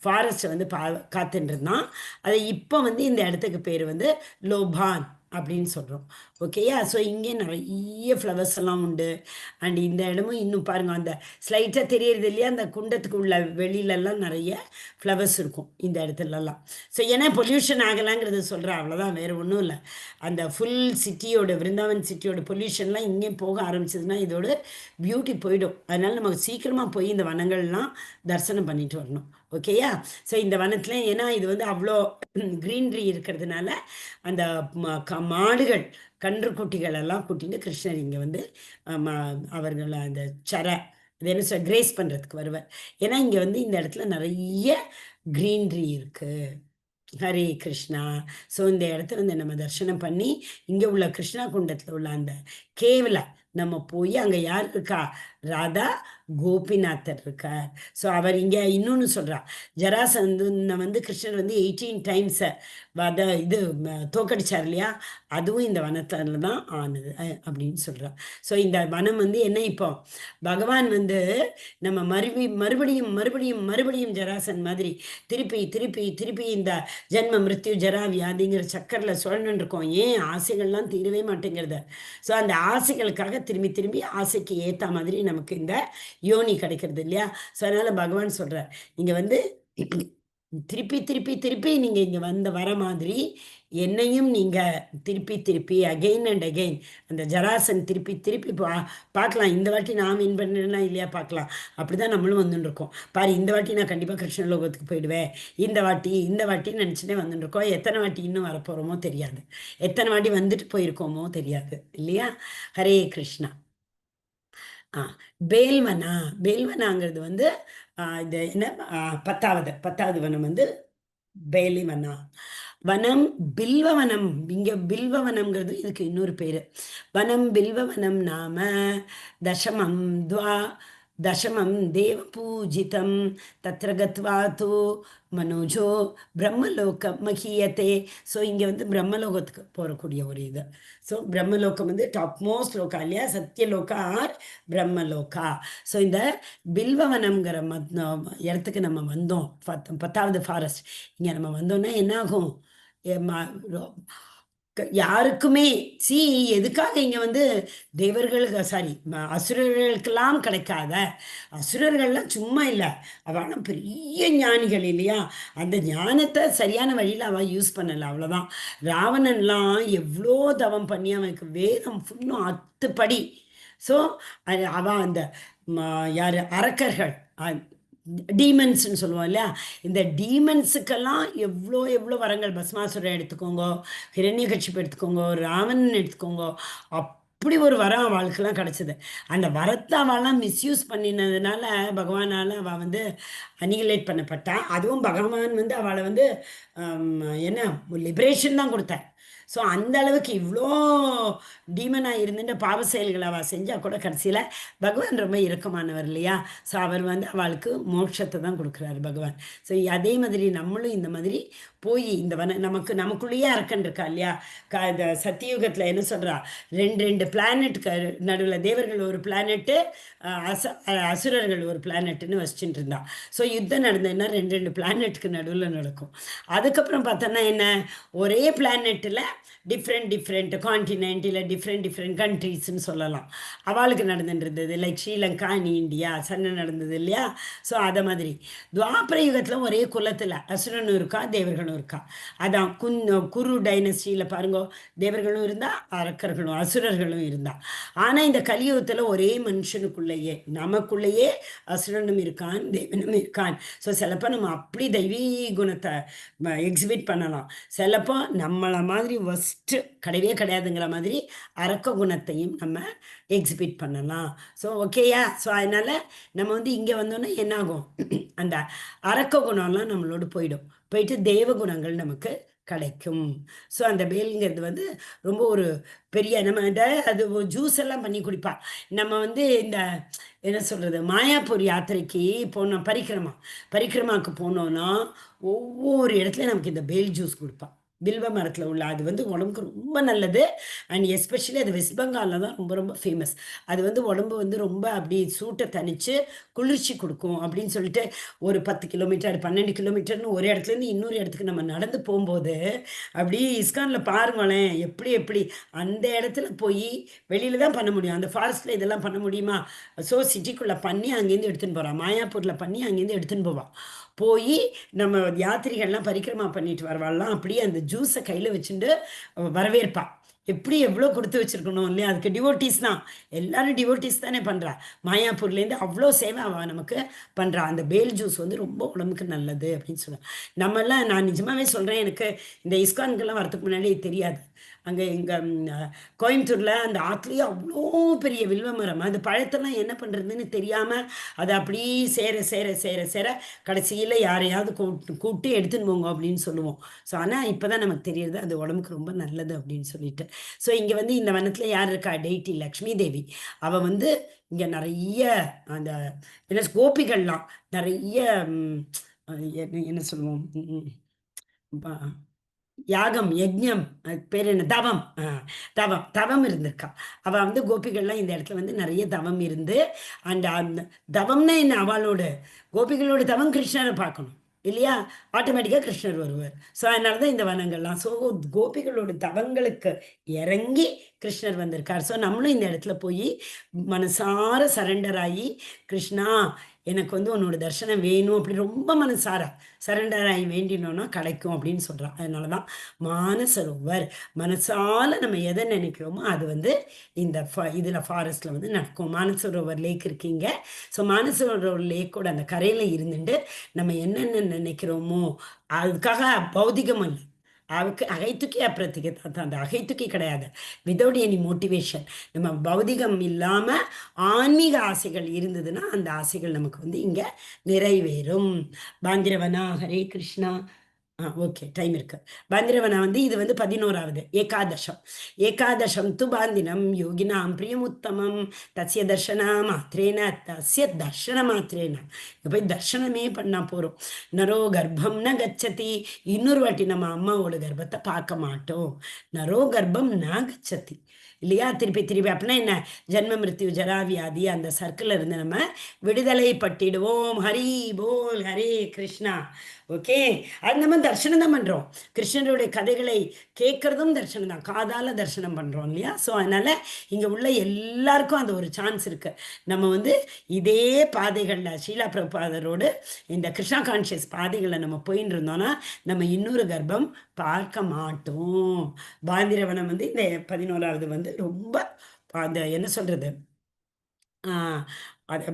ஃபாரஸ்ட்டை வந்து காத்துட்டு இருந்தான். அதை இப்போ வந்து இந்த இடத்துக்கு பேர் வந்து லோபான் அப்படின்னு சொல்கிறோம். ஓகேயா? ஸோ இங்கே நிறைய ஃப்ளவர்ஸ் எல்லாம் உண்டு. அண்ட் இந்த இடமும் இன்னும் பாருங்கள், அந்த ஸ்லைட்டாக தெரியறது இல்லையா, அந்த குண்டத்துக்கு உள்ள வெளியிலெல்லாம் நிறைய ஃப்ளவர்ஸ் இருக்கும் இந்த இடத்துலலாம். ஸோ ஏன்னா பொல்யூஷன் ஆகலாங்கிறது சொல்கிறேன், அவ்வளோதான், வேறு ஒன்றும் இல்லை. அந்த ஃபுல் சிட்டியோட விருந்தாவன் சிட்டியோட பொல்யூஷன்லாம் இங்கேயும் போக ஆரம்பிச்சதுன்னா இதோட பியூட்டி போயிடும். அதனால் நமக்கு சீக்கிரமாக போய் இந்த வனங்கள்லாம் தரிசனம் பண்ணிட்டு வரணும். ஓகேயா? ஸோ இந்த வனத்தில் ஏன்னா இது வந்து அவ்வளோ க்ரீன்ரி இருக்கிறதுனால அந்த மாடுகள் கன்றுக்குட்டிகள் எல்லாம் கூட்டிட்டு கிருஷ்ணர் இங்கே வந்து அவர்கள் அந்த அது என்ன சொல்ல கிரேஸ் பண்ணுறதுக்கு வருவார். ஏன்னா இங்கே வந்து இந்த இடத்துல நிறைய க்ரீன்ரி இருக்குது. ஹரே கிருஷ்ணா. ஸோ இந்த இடத்துல வந்து நம்ம தரிசனம் பண்ணி இங்கே உள்ள கிருஷ்ணா குண்டத்தில் உள்ள அந்த கேவில் நம்ம போய் அங்கே யார் இருக்கா, ராதா கோபிநாத்தர் இருக்கார். ஸோ அவர் இங்கே இன்னொன்று சொல்கிறார், ஜராசந்தனை வந்து கிருஷ்ணர் வந்து 18 times தோக்கடிச்சார் இல்லையா, அதுவும் இந்த வனத்தில் தான் ஆனது அப்படின்னு சொல்கிறார். ஸோ இந்த வனம் வந்து என்ன, இப்போ பகவான் வந்து நம்ம மறுபடியும் ஜராசன் மாதிரி திருப்பி இந்த ஜென்ம மிருத்யு ஜரா வியாதிங்கிற சக்கரில் சுழன்னு இருக்கோம். ஏன் ஆசைகள்லாம் தீரவே மாட்டேங்கிறது. ஸோ அந்த ஆசைகளுக்காக திரும்பி ஆசைக்கு ஏற்ற மாதிரி நமக்கு இந்த யோனி கிடைக்கிறது இல்லையா. ஸோ அதனால பகவான் சொல்றார், இங்க வந்து திருப்பி திருப்பி திருப்பி நீங்க இங்க வர மாதிரி என்னையும் நீங்க திருப்பி திருப்பி அகெயின் அண்ட் அகெயின் அந்த ஜராசன் திருப்பி திருப்பி பார்க்கலாம். இந்த வாட்டி நான் வின் பண்ணேன்னா இல்லையா பார்க்கலாம். அப்படிதான் நம்மளும் வந்துட்டு இருக்கோம். பாரு, இந்த வாட்டி நான் கண்டிப்பா கிருஷ்ண லோகத்துக்கு போயிடுவேன், இந்த வாட்டி நினைச்சுட்டே வந்துட்டு இருக்கோம். எத்தனை வாட்டி இன்னும் வரப்போறோமோ தெரியாது, எத்தனை வாட்டி வந்துட்டு போயிருக்கோமோ தெரியாது இல்லையா. ஹரே கிருஷ்ணா. பேல்வனா, பேல்வனாங்கிறது வந்து இது என்ன, 10வது வனம் வந்து பேலிவனா. வனம் பில்வவனம். இங்க பில்வவனம்ங்கிறது இதுக்கு இன்னொரு பேரு. வனம் பில்வவனம் நாம தசமம் தசமம் தேவ பூஜிதம் தத்ர கத்வா தூ மனோஜோ பிரம்மலோகம் மகியத்தே. ஸோ இங்கே வந்து பிரம்மலோகத்துக்கு போகக்கூடிய ஒரு இது. ஸோ பிரம்மலோகம் வந்து டாப் மோஸ்ட் லோக்கா இல்லையா, சத்தியலோகா ஆர் பிரம்மலோகா. ஸோ இந்த பில்வவனம்ங்கிற இடத்துக்கு நம்ம வந்தோம், 10வது ஃபாரஸ்ட். இங்கே நம்ம வந்தோம்னா என்ன ஆகும், யாருக்குமே எதுக்காக இங்க வந்து தேவர்களுக்கு சாரி அசுரர்களுக்கெல்லாம் கிடைக்காத, அசுரர்கள்லாம் சும்மா இல்லை, அவெல்லாம் பெரிய ஞானிகள் இல்லையா, அந்த ஞானத்தை சரியான வழியில் அவள் யூஸ் பண்ணலை, அவ்வளோதான். ராவணன்லாம் எவ்வளோ தவம் பண்ணி அவனுக்கு வேதம் ஃபுல்லும் 10 படி. ஸோ அவன் அந்த யார் அரக்கர்கள் டீமன்ஸ்ன்னு சொல்லுவோம் இல்லையா, இந்த டீமன்ஸுக்கெல்லாம் எவ்வளோ எவ்வளோ வரங்கள், பஸ்மாசுரன் எடுத்துக்கோங்க, ஹிரண்யகட்சிப்பு எடுத்துக்கோங்க, ராவணன் எடுத்துக்கோங்க, அப்படி ஒரு வரம் அவளுக்கெல்லாம் கிடச்சிது. அந்த வரத்தை அவள்லாம் மிஸ்யூஸ் பண்ணினதுனால பகவானால் அவள் வந்து அனிகுலேட் பண்ணப்பட்டான். அதுவும் பகவான் வந்து அவளை வந்து என்ன லிபரேஷன் தான் கொடுத்தார். ஸோ அந்த அளவுக்கு இவ்வளோ டீமனாக இருந்துட்டு பாவ செயல்களை அவள் செஞ்சால் கூட கடைசியில் பகவான் ரொம்ப இறுக்கமானவர் இல்லையா. ஸோ அவர் வந்து அவளுக்கு மோட்சத்தை தான் கொடுக்குறாரு பகவான். ஸோ அதே மாதிரி நம்மளும் இந்த மாதிரி போய் இந்த நமக்குள்ளேயே அரக்கன் இருக்கா இல்லையா. இந்த சத்தியுகத்தில் என்ன சொல்கிறா, 2 பிளானெட்டுக்கு நடுவில் தேவர்கள் ஒரு பிளானெட்டு, அசுரர்கள் ஒரு பிளானெட்டுன்னு வச்சுட்டு இருந்தா. ஸோ யுத்தம் நடந்ததுன்னா 2 பிளானெட்டுக்கு நடுவில் நடக்கும். அதுக்கப்புறம் பார்த்தோன்னா என்ன, ஒரே பிளானெட்டில் டிஃப்ரெண்ட் கான்டினென்ட் இல்லை டிஃப்ரெண்ட் கண்ட்ரீஸ்ன்னு சொல்லலாம், அவளுக்கு நடந்துட்டு இருந்தது. லைக் ஸ்ரீலங்கா அண்ட் இந்தியா சண்டை நடந்தது இல்லையா. ஸோ அதை மாதிரி துவாபர யுகத்தில் ஒரே குலத்தில் அசுரனும் இருக்கா தேவர்களும் இருக்கா. அதான் குரு டைனஸ்டியில் பாருங்க, தேவர்களும் இருந்தா அரக்கர்களும் அசுரர்களும் இருந்தா. ஆனால் இந்த கலியுகத்தில் ஒரே மனுஷனுக்குள்ளேயே நமக்குள்ளேயே அசுரனும் இருக்கான் தேவனும் இருக்கான். ஸோ சிலப்போ நம்ம அப்படி தெய்வீ குணத்தை எக்ஸிபிட் பண்ணலாம், சிலப்போ நம்மளை மாதிரி ஃபஸ்ட்டு கிடையவே கிடையாதுங்கிற மாதிரி அரக்க குணத்தையும் நம்ம எக்ஸிபிட் பண்ணலாம். ஸோ ஓகேயா. ஸோ அதனால் நம்ம வந்து இங்கே வந்தோன்னா என்னாகும், அந்த அரக்க குணம்லாம் நம்மளோட போயிட்டு தேவ குணங்கள் நமக்கு கிடைக்கும். ஸோ அந்த பேலுங்கிறது வந்து ரொம்ப ஒரு பெரிய நம்ம அது ஜூஸ் எல்லாம் பண்ணி குடிப்பா. நம்ம வந்து இந்த என்ன சொல்கிறது, மாயாப்பூர் யாத்திரைக்கு போனோம், பரிக்கிரமாவுக்கு போனோன்னா ஒவ்வொரு இடத்துலையும் நமக்கு இந்த பேல் ஜூஸ் கொடுப்பா. வில்வ மரத்தில் உள்ள அது வந்து உடம்புக்கு ரொம்ப நல்லது. அண்ட் எஸ்பெஷலி அது வெஸ்ட் பெங்காலில் தான் ரொம்ப ரொம்ப ஃபேமஸ். அது வந்து உடம்பு வந்து ரொம்ப அப்படி சூட்டை தணித்து குளிர்ச்சி கொடுக்கும் அப்படின்னு சொல்லிட்டு ஒரு 10 கிலோமீட்டர் 12 கிலோமீட்டர்னு ஒரு இடத்துலேருந்து இன்னொரு இடத்துக்கு நம்ம நடந்து போகும்போது அப்படி இஸ்கானில் பாருங்களேன், எப்படி அந்த இடத்துல போய் வெளியில் தான் பண்ண முடியும், அந்த ஃபாரஸ்ட்டில் இதெல்லாம் பண்ண முடியுமா. ஸோ சிட்டிக்குள்ளே பண்ணி அங்கேருந்து எடுத்துன்னு போகிறான், மாயாப்பூரில் பண்ணி அங்கேருந்து எடுத்துன்னு போவான். போய் நம்ம யாத்திரிகள்லாம் பரிக்கிரமா பண்ணிட்டு வரவாள்லாம் அப்படியே அந்த ஜூஸை கையில் வச்சுட்டு வரவேற்பா. எப்படி எவ்வளோ கொடுத்து வச்சுருக்கணும் இல்லையா. அதுக்கு டிவோட்டீஸ் தான், எல்லோரும் டிவோட்டீஸ் தானே பண்ணுறா. மாயாப்பூர்லேருந்து அவ்வளோ சேவை அவள் நமக்கு பண்ணுறா. அந்த பேல் ஜூஸ் வந்து ரொம்ப உடம்புக்கு நல்லது அப்படின்னு சொல்லுவேன். நம்மெல்லாம் நான் நிஜமாகவே சொல்கிறேன், எனக்கு இந்த இஸ்கானுக்கெல்லாம் வரதுக்கு முன்னாடி தெரியாது. அங்கே எங்கள் கோயம்புத்தூரில் அந்த ஆற்றுலேயே அவ்வளோ பெரிய வில்வ மரம், அந்த பழத்தெல்லாம் என்ன பண்ணுறதுன்னு தெரியாமல் அதை அப்படியே சேர கடைசியில் யாரையாவது கூப்பிட்டு எடுத்துன்னு போங்க அப்படின்னு சொல்லுவோம். ஸோ ஆனால் இப்போ தான் நமக்கு தெரியுது அது உடம்புக்கு ரொம்ப நல்லது அப்படின்னு சொல்லிட்டு. ஸோ இங்கே வந்து இந்த வனத்தில் யார் இருக்கா, டெய்ட்டி லக்ஷ்மி தேவி. அவள் வந்து இங்கே நிறைய அந்த என்ன கோபிகள்லாம் நிறைய என்ன சொல்லுவோம், யாகம் யஜ்ஞம் பேர் என்ன, தவம் இருந்திருக்கா. அவள் வந்து கோபிகள்லாம் இந்த இடத்துல வந்து நிறைய தவம் இருந்து, அந்த தவம்னா என்ன, அவளோட கோபிகளோட தவம் கிருஷ்ணரை பார்க்கணும் இல்லையா, ஆட்டோமேட்டிக்காக கிருஷ்ணர் வருவார். ஸோ அதனால தான் இந்த வனங்கள்லாம். ஸோ கோபிகளோட தவங்களுக்கு இறங்கி கிருஷ்ணர் வந்திருக்கார். ஸோ நம்மளும் இந்த இடத்துல போய் மனசார சரண்டர் ஆகி, கிருஷ்ணா எனக்கு வந்து உன்னோட தரிசனம் வேணும் அப்படி ரொம்ப மனசார சரண்டர் ஆகி வேண்டினோன்னா கிடைக்கும் அப்படின்னு சொல்கிறான். அதனால தான் மானசரோவர், மனசால நம்ம எதை நினைக்கிறோமோ அது வந்து இந்த இதில் ஃபாரஸ்ட்டில் வந்து நடக்கும். மானசரோவர் லேக் இருக்கீங்க. ஸோ மானசரோவர் லேக்கோட அந்த கரையில் இருந்துட்டு நம்ம என்னென்ன நினைக்கிறோமோ அதுக்காக பௌதிகம் இல்லை, அவருக்கு அகைத்துக்கி அப்புறத்துக்கு அந்த அகைத்துக்கி கிடையாது. விதவுட் எனி மோட்டிவேஷன் நம்ம பௌதிகம் இல்லாமல் ஆன்மீக ஆசைகள் இருந்ததுன்னா அந்த ஆசைகள் நமக்கு வந்து இங்கே நிறைவேறும். பாந்திரவனா ஹரே கிருஷ்ணா. ஓகே, டைம் இருக்கு. பாந்திரவனா வந்து இது வந்து 11வது ஏகாதசம். ஏகாதசம் து பாந்தினம் யோகினாம் பிரியமுத்தமம் தஸ்ய தர்ஷன மாத்திரேன தஸ்ய தர்ஷன மாத்திரேன. இங்கே போய் தர்ஷனமே பண்ணால் போகிறோம். நரோ கர்ப்பம் ந கச்சதி, இன்னொரு வாட்டி நம்ம அம்மாவோட கர்ப்பத்தை பார்க்க மாட்டோம். நரோ கர்ப்பம் ந கச்சதி இல்லையா? திருப்பி திருப்பி அப்படின்னா என்ன? ஜென்ம மிருத்யு ஜரா வியாதி அந்த சர்க்கிள் இருந்து நம்ம விடுதலை பட்டிடுவோம். ஹரி போல் ஹரே கிருஷ்ணா. ஓகே, அது நம்ம தர்ஷனம் தான் பண்ணுறோம். கிருஷ்ணருடைய கதைகளை கேட்குறதும் தர்ஷனம் தான், காதால் தர்ஷனம் பண்ணுறோம் இல்லையா? ஸோ அதனால் இங்கே உள்ள எல்லாருக்கும் அந்த ஒரு சான்ஸ் இருக்குது. நம்ம வந்து இதே பாதைகளில் ஷீலா பிரபாதரோடு இந்த கிருஷ்ணா கான்ஷியஸ் பாதைகளை நம்ம போயின்னு இருந்தோம்னா நம்ம இன்னொரு கர்ப்பம் பார்க்க மாட்டோம். பாந்திரவனம் வந்து இந்த 11வது வந்து ரொம்ப அந்த என்ன சொல்கிறது, அதை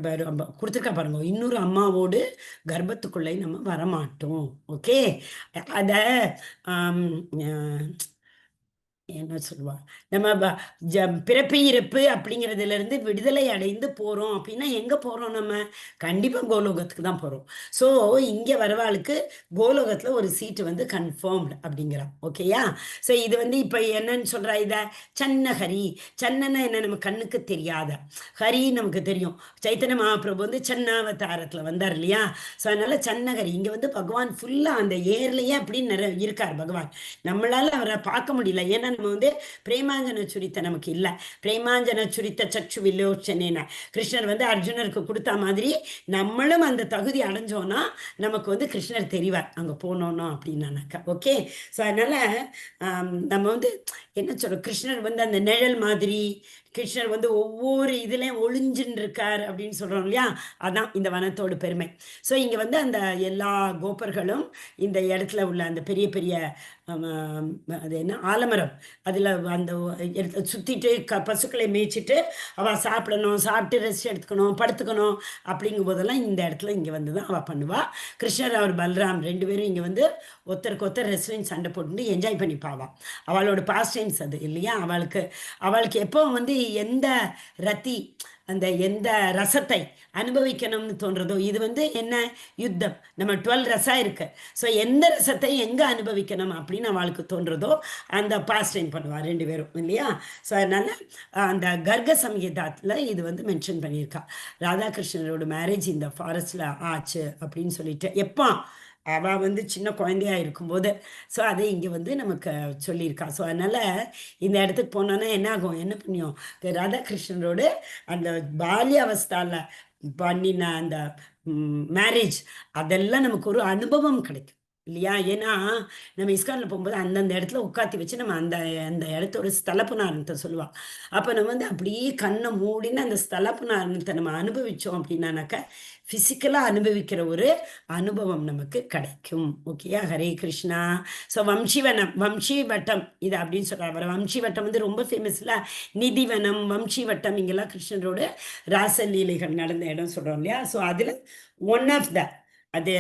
கொடுத்துருக்கா பாருங்க, இன்னொரு அம்மாவோடு கர்ப்பத்துக்குள்ளே நம்ம வரமாட்டோம். ஓகே, அதை என்ன சொல்லுவா, நம்ம பிறப்பு இறப்பு அப்படிங்கிறதுலேருந்து விடுதலை அடைந்து போகிறோம் அப்படின்னா எங்கே போகிறோம்? நம்ம கண்டிப்பாக கோலோகத்துக்கு தான் போகிறோம். ஸோ இங்கே வரவாளுக்கு கோலோகத்தில் ஒரு சீட்டு வந்து கன்ஃபார்ம்டு அப்படிங்கிறான். ஓகேயா? ஸோ இது வந்து இப்போ என்னன்னு சொல்கிறா, இதை சன்ன ஹரி. சன்னன்னா என்ன? நம்ம கண்ணுக்கு தெரியாத ஹரி நமக்கு தெரியும். சைத்தன்ய மகாபிரபு வந்து சன்னாவதாரத்தில் வந்தார் இல்லையா? ஸோ அதனால் சன்னஹரி இங்கே வந்து பகவான் ஃபுல்லாக அந்த ஏர்லேயே அப்படின்னு இருக்கார் பகவான். நம்மளால் அவரை பார்க்க முடியல, ஏன்னா நம்ம வந்து பிரேமாஞ்சன சுரித்த நமக்கு இல்லை. பிரேமாஞ்சன சுரித்த சச்சு வில்லோச்சனேன கிருஷ்ணர் வந்து அர்ஜுனருக்கு கொடுத்த மாதிரி நம்மளும் அந்த தகுதி அடைஞ்சோன்னா நமக்கு வந்து கிருஷ்ணர் தெரிவார் அங்கே போனோன்னா அப்படின்னாக்கா. ஓகே, ஸோ அதனால் நம்ம வந்து என்ன சொல்கிறோம், கிருஷ்ணர் வந்து அந்த நிழல் மாதிரி, கிருஷ்ணர் வந்து ஒவ்வொரு இதுலேயும் ஒளிஞ்சுன்னு இருக்கார் அப்படின்னு சொல்கிறோம் இல்லையா? அதான் இந்த வனத்தோட பெருமை. ஸோ இங்கே வந்து அந்த எல்லா கோபர்களும் இந்த இடத்துல உள்ள அந்த பெரிய பெரிய அது என்ன ஆலமரம் அதில் அந்த சுற்றிட்டு பசுக்களை மேய்ச்சிட்டு அவள் சாப்பிடணும், சாப்பிட்டு ரெஸ்ட் எடுத்துக்கணும், படுத்துக்கணும் அப்படிங்கும் போதெல்லாம் இந்த இடத்துல இங்கே வந்து தான் அவள் பண்ணுவாள். கிருஷ்ணர் அவர் பல்ராம் 2 பேரும் இங்கே வந்து ஒருத்தருக்கு ஒருத்தர் ரெஸ்லிங் சண்டை போட்டு என்ஜாய் பண்ணிப்பாவாள். அவளோட பாஸ்ட் டைம்ஸ் அது இல்லையா? அவளுக்கு எப்போ வந்து எந்த ரத்தி அந்த எந்த ரசத்தை அனுபவிக்கணும்னு தோன்றதோ, இது வந்து என்ன யுத்தம், நம்ம 12 ரசம் இருக்கு. ஸோ எந்த ரசத்தை எங்கே அனுபவிக்கணும் அப்படின்னு அவளுக்கு தோன்றதோ அந்த பாஸ்ட் டைம் பண்ணுவாள் 2 பேரும் இல்லையா? ஸோ அதனால் அந்த கர்க சம்ஹிதாத்தில் இது வந்து மென்ஷன் பண்ணியிருக்கா. ராதாகிருஷ்ணரோட மேரேஜ் இந்த ஃபாரஸ்டில் ஆச்சு அப்படின்னு சொல்லிட்டு எப்போ அவள் வந்து சின்ன குழந்தையா இருக்கும்போது. ஸோ அதை இங்கே வந்து நமக்கு சொல்லியிருக்கா. ஸோ அதனால் இந்த இடத்துக்கு போனோன்னா என்ன ஆகும், என்ன புண்ணியம், ராதாகிருஷ்ணரோடு அந்த பால்ய அவஸ்தாவில் பண்ணின அந்த மேரேஜ் அதெல்லாம் நமக்கு ஒரு அனுபவம் கிடைக்கும் இல்லையா? ஏன்னா நம்ம இஸ்கானில் போகும்போது அந்தந்த இடத்துல உட்காத்தி வச்சு நம்ம அந்த அந்த இடத்தோட ஸ்தலப்புனாரணத்தை சொல்லுவாள். அப்போ நம்ம வந்து அப்படியே கண்ணை மூடின்னு அந்த ஸ்தலப்புனாரணத்தை நம்ம அனுபவித்தோம் அப்படின்னாக்கா ஃபிசிக்கலாக அனுபவிக்கிற ஒரு அனுபவம் நமக்கு கிடைக்கும். ஓகேயா? ஹரே கிருஷ்ணா. ஸோ வம்சி வட்டம் இது அப்படின்னு சொல்கிறார். வம்சி வட்டம் வந்து ரொம்ப ஃபேமஸ்ல, நிதிவனம், வம்சி வட்டம் இங்கெல்லாம் கிருஷ்ணரோட ராசலீலைகள் நடந்த இடம் சொல்கிறோம் இல்லையா? ஸோ அதில் ஒன் ஆஃப் த அது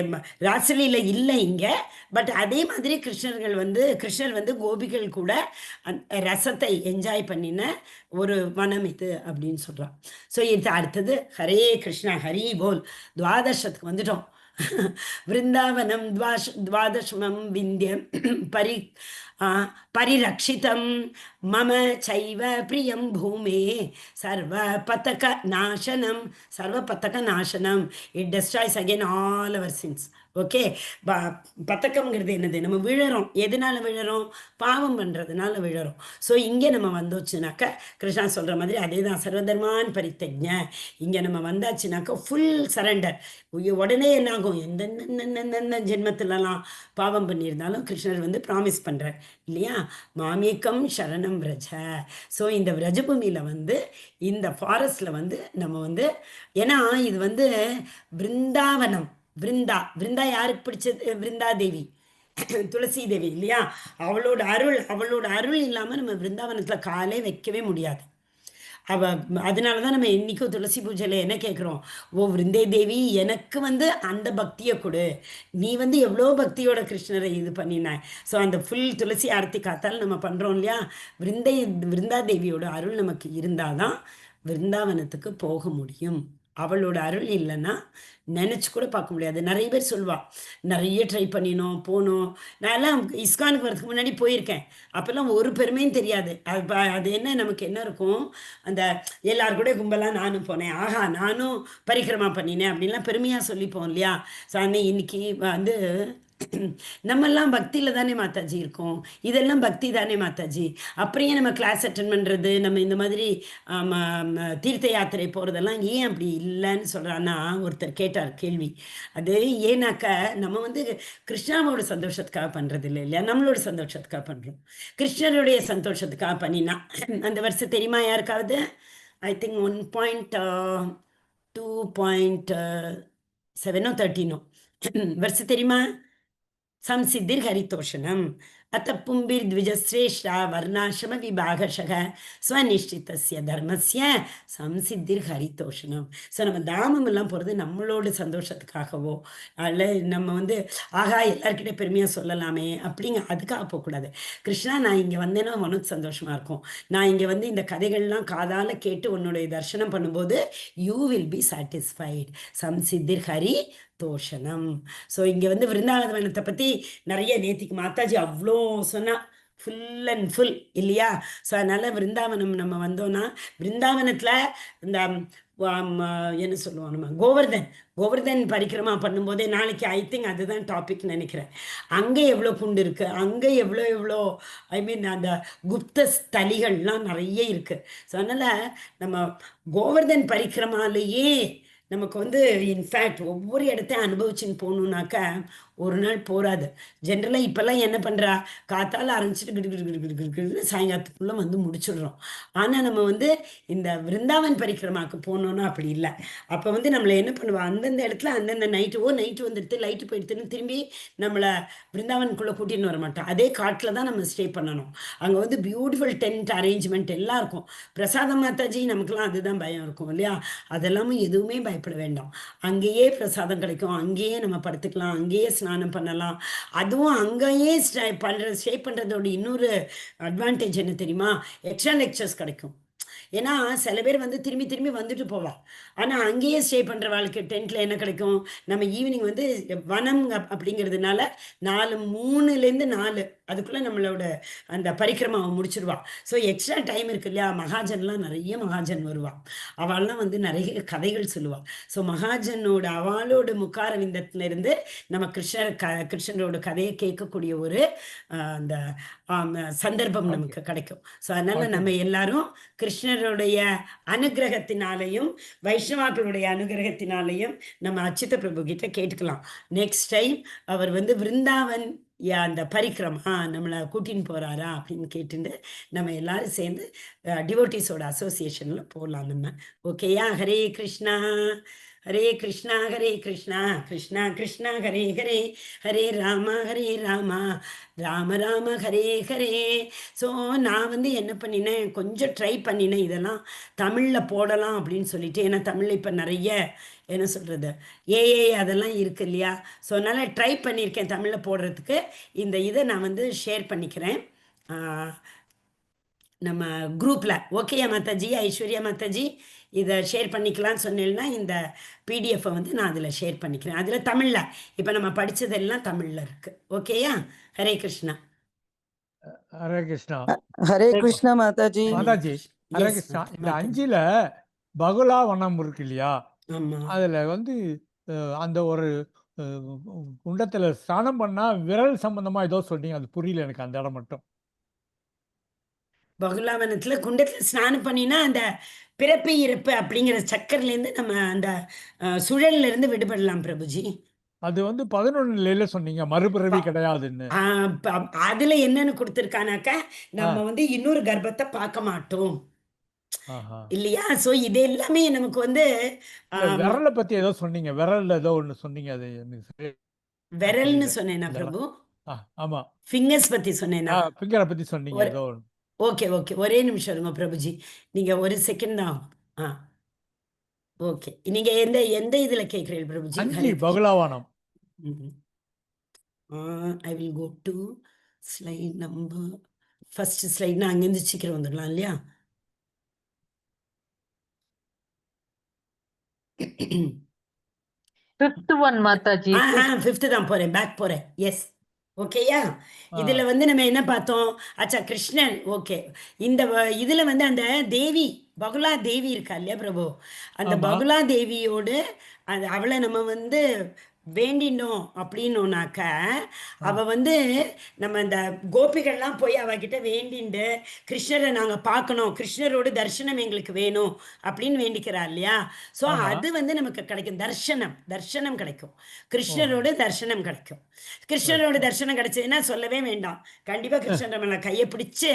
ராசலீல இல்லை இங்கே, பட் அதே மாதிரி கிருஷ்ணர் வந்து கோபிகள் கூட ரசத்தை என்ஜாய் பண்ணின ஒரு வனம் இது அப்படின்னு சொல்கிறான். ஸோ இது அடுத்தது ஹரே கிருஷ்ணா ஹரி போல் துவாதசத்துக்கு வந்துட்டோம். விருந்தாவனம் துவாதசமம் விந்தியம் பரிரக்ஷிதம் மம சைவ பிரியம் பூமே சர்வ பதக நாசனம். It destroys again all our sins. Okay. பதக்கம்ங்கிறது என்னது? நம்ம விழறோம். எதனால விழறோம்? பாவம் பண்றதுனால விழறோம். ஸோ இங்கே நம்ம வந்தோச்சுனாக்க கிருஷ்ணா சொல்ற மாதிரி அதேதான் சர்வதர்மான் பரித்தஜ்ஞ. இங்க நம்ம வந்தாச்சுனாக்க ஃபுல் சரண்டர். உடனே என்ன ஆகும்? எந்த ஜென்மத்திலலாம் பாவம் பண்ணியிருந்தாலும் கிருஷ்ணர் வந்து ப்ராமிஸ் பண்றார் இல்லையா? மாமேக்கம் சரணம் விரஜ. ஸோ இந்த விரஜபூமியில வந்து இந்த ஃபாரஸ்ட்ல வந்து நம்ம வந்து ஏன்னா இது வந்து பிருந்தாவனம். விருந்தா யாருக்கு பிடிச்சது? விருந்தா தேவி, துளசி தேவி இல்லையா? அவளோட அருள் இல்லாம நம்ம விருந்தாவனத்துல காலே வைக்கவே முடியாது. அதனாலதான் நம்ம இன்னைக்கும் துளசி பூஜையில என்ன கேட்குறோம்? ஓ விருந்தே தேவி, எனக்கு வந்து அந்த பக்தியை கொடு. நீ வந்து எவ்வளோ பக்தியோட கிருஷ்ணரை இது பண்ணின. ஸோ அந்த ஃபுல் துளசி ஆரத்தி காத்தால் நம்ம பண்றோம் இல்லையா? விருந்தா தேவியோட அருள் நமக்கு இருந்தாதான் விருந்தாவனத்துக்கு போக முடியும். அவளோட அருள் இல்லைன்னா நினச்சி கூட பார்க்க முடியாது. நிறைய பேர் சொல்வா, நிறைய ட்ரை பண்ணினோம் போனோம். நான் எல்லாம் இஸ்கானுக்கு வரதுக்கு முன்னாடி போயிருக்கேன். அப்போல்லாம் ஒரு பெருமையும் தெரியாது. அது என்ன நமக்கு என்ன இருக்கும்? அந்த எல்லாரும் கூட கும்பலாக நானும் போனேன், ஆஹா நானும் பரிக்கிரமா பண்ணினேன் அப்படின்லாம் பெருமையாக சொல்லிப்போம் இல்லையா? ஸோ இன்னைக்கு வந்து நம்மெல்லாம் பக்தியில் தானே மாதாஜி இருக்கோம். இதெல்லாம் பக்தி தானே மாதாஜி. அப்படியே நம்ம கிளாஸ் அட்டன் பண்ணுறது, நம்ம இந்த மாதிரி தீர்த்த யாத்திரை போகிறதெல்லாம் ஏன் அப்படி இல்லைன்னு சொல்கிறான்னா ஒருத்தர் கேட்டார் கேள்வி. அது ஏன்னாக்க நம்ம வந்து கிருஷ்ணாவோட சந்தோஷத்துக்காக பண்ணுறது இல்லை இல்லையா? நம்மளோட சந்தோஷத்துக்காக பண்ணுறோம். கிருஷ்ணருடைய சந்தோஷத்துக்காக பண்ணினா அந்த வருஷம் தெரியுமா யாருக்காவது? ஐ திங்க் 1.2.7 13 வருஷம் தெரியுமா? संसिद्धिर् हरितोषणम् अत पुंभिर्द्विजश्रेष्ठा वर्णाश्रम विभागशः स्वनिश्चितस्य धर्मस्य संसिद्धिर् हरितोषणம். ஸோ நம்ம தாமம் எல்லாம் போகிறது நம்மளோட சந்தோஷத்துக்காகவோ அதில் நம்ம வந்து ஆகா எல்லாருக்கிட்ட பெருமையாக சொல்லலாமே அதுக்காக போகக்கூடாது. கிருஷ்ணா, நான் இங்கே வந்தேன்னா உனக்கு சந்தோஷமாக இருக்கும். நான் இங்கே வந்து இந்த கதைகள்லாம் காதால் கேட்டு உன்னுடைய தரிசனம் பண்ணும்போது யூ வில் பி சாட்டிஸ்ஃபைட். சம்சித்திர் ஹரி தோஷனம். ஸோ இங்கே வந்து விருந்தாவனத்தை பற்றி நிறைய நேத்திக்கு மாதாஜி அவ்வளோ சொன்னா, ஃபுல் அண்ட் ஃபுல் இல்லையா? ஸோ அதனால் விருந்தாவனம் நம்ம வந்தோன்னா விருந்தாவனத்தில் இந்த என்ன சொல்லுவோம் நம்ம கோவர்தன் பரிக்கிரமா பண்ணும்போதே நாளைக்கு ஐ திங்க் அதுதான் டாபிக் நினைக்கிறேன். அங்கே எவ்வளோ குண்டு இருக்குது, அங்கே எவ்வளோ ஐ மீன் அந்த குப்த ஸ்தலிகள்லாம் நிறைய இருக்குது. ஸோ அதனால் நம்ம கோவர்தன் பரிக்கிரமாலேயே நமக்கு வந்து இன்ஃபேக்ட் ஒவ்வொரு இடத்தையும் அனுபவிச்சுன்னு போகணுன்னாக்க ஒரு நாள் போகாது. ஜென்ரலாக இப்போல்லாம் என்ன பண்ணுறா, காத்தால் ஆரம்பிச்சுட்டு கிடு சாயங்காலத்துக்குள்ளே வந்து முடிச்சுடுறோம். ஆனால் நம்ம வந்து இந்த விருந்தாவன் பரிக்கிரமாவுக்கு போனோன்னா அப்படி இல்லை. அப்போ வந்து நம்மளை என்ன பண்ணுவோம், அந்தந்த இடத்துல அந்தந்த நைட்டு வந்துடுத்து லைட்டு போயிடுத்துன்னு திரும்பி நம்மளை விருந்தாவனுக்குள்ளே கூட்டின்னு வர மாட்டோம். அதே காட்டில் தான் நம்ம ஸ்டே பண்ணணும். அங்கே வந்து பியூட்டிஃபுல் டென்ட் அரேஞ்ச்மெண்ட் எல்லாம் இருக்கும். பிரசாதம் மாதாஜி நமக்குலாம் அதுதான் பயம் இருக்கும் இல்லையா? அதெல்லாமும் எதுவுமே பயப்பட வேண்டாம். அங்கேயே பிரசாதம் கிடைக்கும், அங்கேயே நம்ம படுத்துக்கலாம், அங்கேயே ஸ்நானம் பண்ணலாம். அதுவும் அங்கேயே ஸ்டே பண்ணுறதோட இன்னொரு அட்வான்டேஜ் என்ன தெரியுமா? எக்ஸ்ட்ரா லெக்சர்ஸ் கிடைக்கும். ஏன்னா சில பேர் வந்து திரும்பி வந்துட்டு போவா. ஆனால் அங்கேயே ஸ்டே பண்ணுற வாழ்க்கை டென்ட்டில் என்ன கிடைக்கும்? நம்ம ஈவினிங் வந்து வனம் அப்படிங்கிறதுனால 3லேருந்து 4 அதுக்குள்ளே நம்மளோட அந்த பரிக்கிரமாவை முடிச்சிருவா. ஸோ எக்ஸ்ட்ரா டைம் இருக்கு இல்லையா? மகாஜன்லாம் நிறைய மகாஜன் வருவாள். அவள்லாம் வந்து நிறைய கதைகள் சொல்லுவாள். ஸோ மகாஜனோட அவளோட முக்காரவிந்தத்திலிருந்து நம்ம கிருஷ்ணரோட கதையை கேட்கக்கூடிய ஒரு அந்த சந்தர்ப்பம் நமக்கு கிடைக்கும். ஸோ அதனால நம்ம எல்லாரும் கிருஷ்ணருடைய அனுகிரகத்தினாலையும் வைஷ்ணவாக்களுடைய அனுகிரகத்தினாலையும் நம்ம அச்சுத பிரபு கிட்ட கேட்டுக்கலாம். நெக்ஸ்ட் டைம் அவர் வந்து விருந்தாவன் அந்த பரிக்கிரமா நம்மளை கூட்டின்னு போகிறாரா அப்படின்னு கேட்டுட்டு நம்ம எல்லாரும் சேர்ந்து டிவோட்டிஸோட அசோசியேஷனில் போகலாம் நம்ம. ஓகேயா? ஹரே கிருஷ்ணா ஹரே கிருஷ்ணா கிருஷ்ணா கிருஷ்ணா ஹரே ஹரே, ஹரே ராமா ராம ராம ஹரே ஹரே. ஸோ நான் வந்து என்ன பண்ணினேன், கொஞ்சம் ட்ரை பண்ணினேன் இதெல்லாம் தமிழில் போடலாம் அப்படின்னு சொல்லிட்டு. ஏன்னா தமிழில் இப்போ நிறைய என்ன சொல்கிறது ஏஏ அதெல்லாம் இருக்குது இல்லையா? ஸோ அதனால் ட்ரை பண்ணியிருக்கேன் தமிழில் போடுறதுக்கு. இந்த இதை நான் வந்து ஷேர் பண்ணிக்கிறேன் நம்ம குரூப்பில். ஓகேயா மாதாஜி? ஐஸ்வர்யா மாதாஜி, இதை ஷேர் பண்ணிக்கலாம்னு சொன்னேன்னா இந்த பிடிஎஃப்பை வந்து நான் அதில் ஷேர் பண்ணிக்கிறேன். அதில் தமிழில் இப்போ நம்ம படித்ததெல்லாம் தமிழில் இருக்குது. ஓகேயா? ஹரே கிருஷ்ணா. ஹரே கிருஷ்ணா. ஹரே கிருஷ்ணா மாதாஜி. மாதாஜி ஹரே கிருஷ்ணா. இந்த 5ல் பகுலா வனம் இருக்கு இல்லையா? அதில் வந்து அந்த ஒரு குண்டத்துல ஸ்நானம் பண்ணா விரல் சம்பந்தமா ஏதோ சொன்னீங்க, அது புரியல எனக்கு அந்த இடம் மட்டும். பகுலாவனத்துல குண்டத்துல ஸ்நானம் பண்ணினா அந்த பிறப்பு இறப்பு அப்படிங்கிற சக்கர்லேருந்து நம்ம அந்த சுழல்ல இருந்து விடுபடலாம் பிரபுஜி. அது வந்து 11 சொன்னீங்க மறுபிறவி ப- கிடையாதுன்னு. அதுல என்னன்னு கொடுத்துருக்கானாக்கா, ஆ, நம்ம வந்து இன்னொரு கர்ப்பத்தை பார்க்க மாட்டோம் ஆஹா. இல்லையா? சோ இது எல்லாமே நமக்கு வந்து இல்ல ஆம், விரலை பத்தி ஏதோ சொன்னீங்க, விரல்ல ஏதோ ஒண்ணு சொன்னீங்க, அது எனக்கு சரியா விரல்னு புரியல சொன்னேனா அந்த இடம். பிரபு? ஆமா. ஃபிங்கர்ஸ் பத்தி சொன்னேனா? ஃபிங்கரை பத்தி சொன்னீங்க ஒரு ஏதோ ஒண்ணு. ஓகே ஓகே, ஒரே நிமிஷம் இருங்க பிரபுஜி. நீங்க ஒரு செகண்ட் தான் ஆகும். ஆ ஓகே, நீங்க எந்த எந்த இதுல கேட்கிறீர்கள் Prabhuji? 5 Hare Krishna. Bahulavanam. I will go to slide number first ஸ்லைட்னா அங்கேருந்து சீக்கிரம் வந்துடலாம் இல்லையா? Fifth one, Mataji. ஃபிஃப்த் தான் போறேன், பேக் போறேன். எஸ் ஓகேயா? ஆ, இதுல வந்து நம்ம என்ன பார்த்தோம்? அச்சா கிருஷ்ணன். ஓகே, இந்த இதுல வந்து அந்த தேவி பகுலா தேவி இருக்கா இல்லையா பிரபு? அந்த ஆமா. பகுலா தேவியோடு அவளை நம்ம வந்து வேண்டினோம் அப்படின்னோனாக்க, ஆ, அவ வந்து நம்ம இந்த கோபிகள்லாம் போய் அவகிட்ட வேண்டிண்டு கிருஷ்ணரை நாங்க பார்க்கணும், கிருஷ்ணரோட தரிசனம் எங்களுக்கு வேணும் அப்படின்னு வேண்டிக்கிறா இல்லையா? ஸோ ஆமா. அது வந்து நமக்கு கிடைக்கும், தர்சனம் தர்சனம் கிடைக்கும், ஓஹோ. கிருஷ்ணரோட தரிசனம் கிடைக்கும். கிருஷ்ணரோட தரிசனம் கிடைச்சதுன்னா சொல்லவே வேண்டாம், கண்டிப்பா கிருஷ்ணர் நம்மளை கையை பிடிச்சு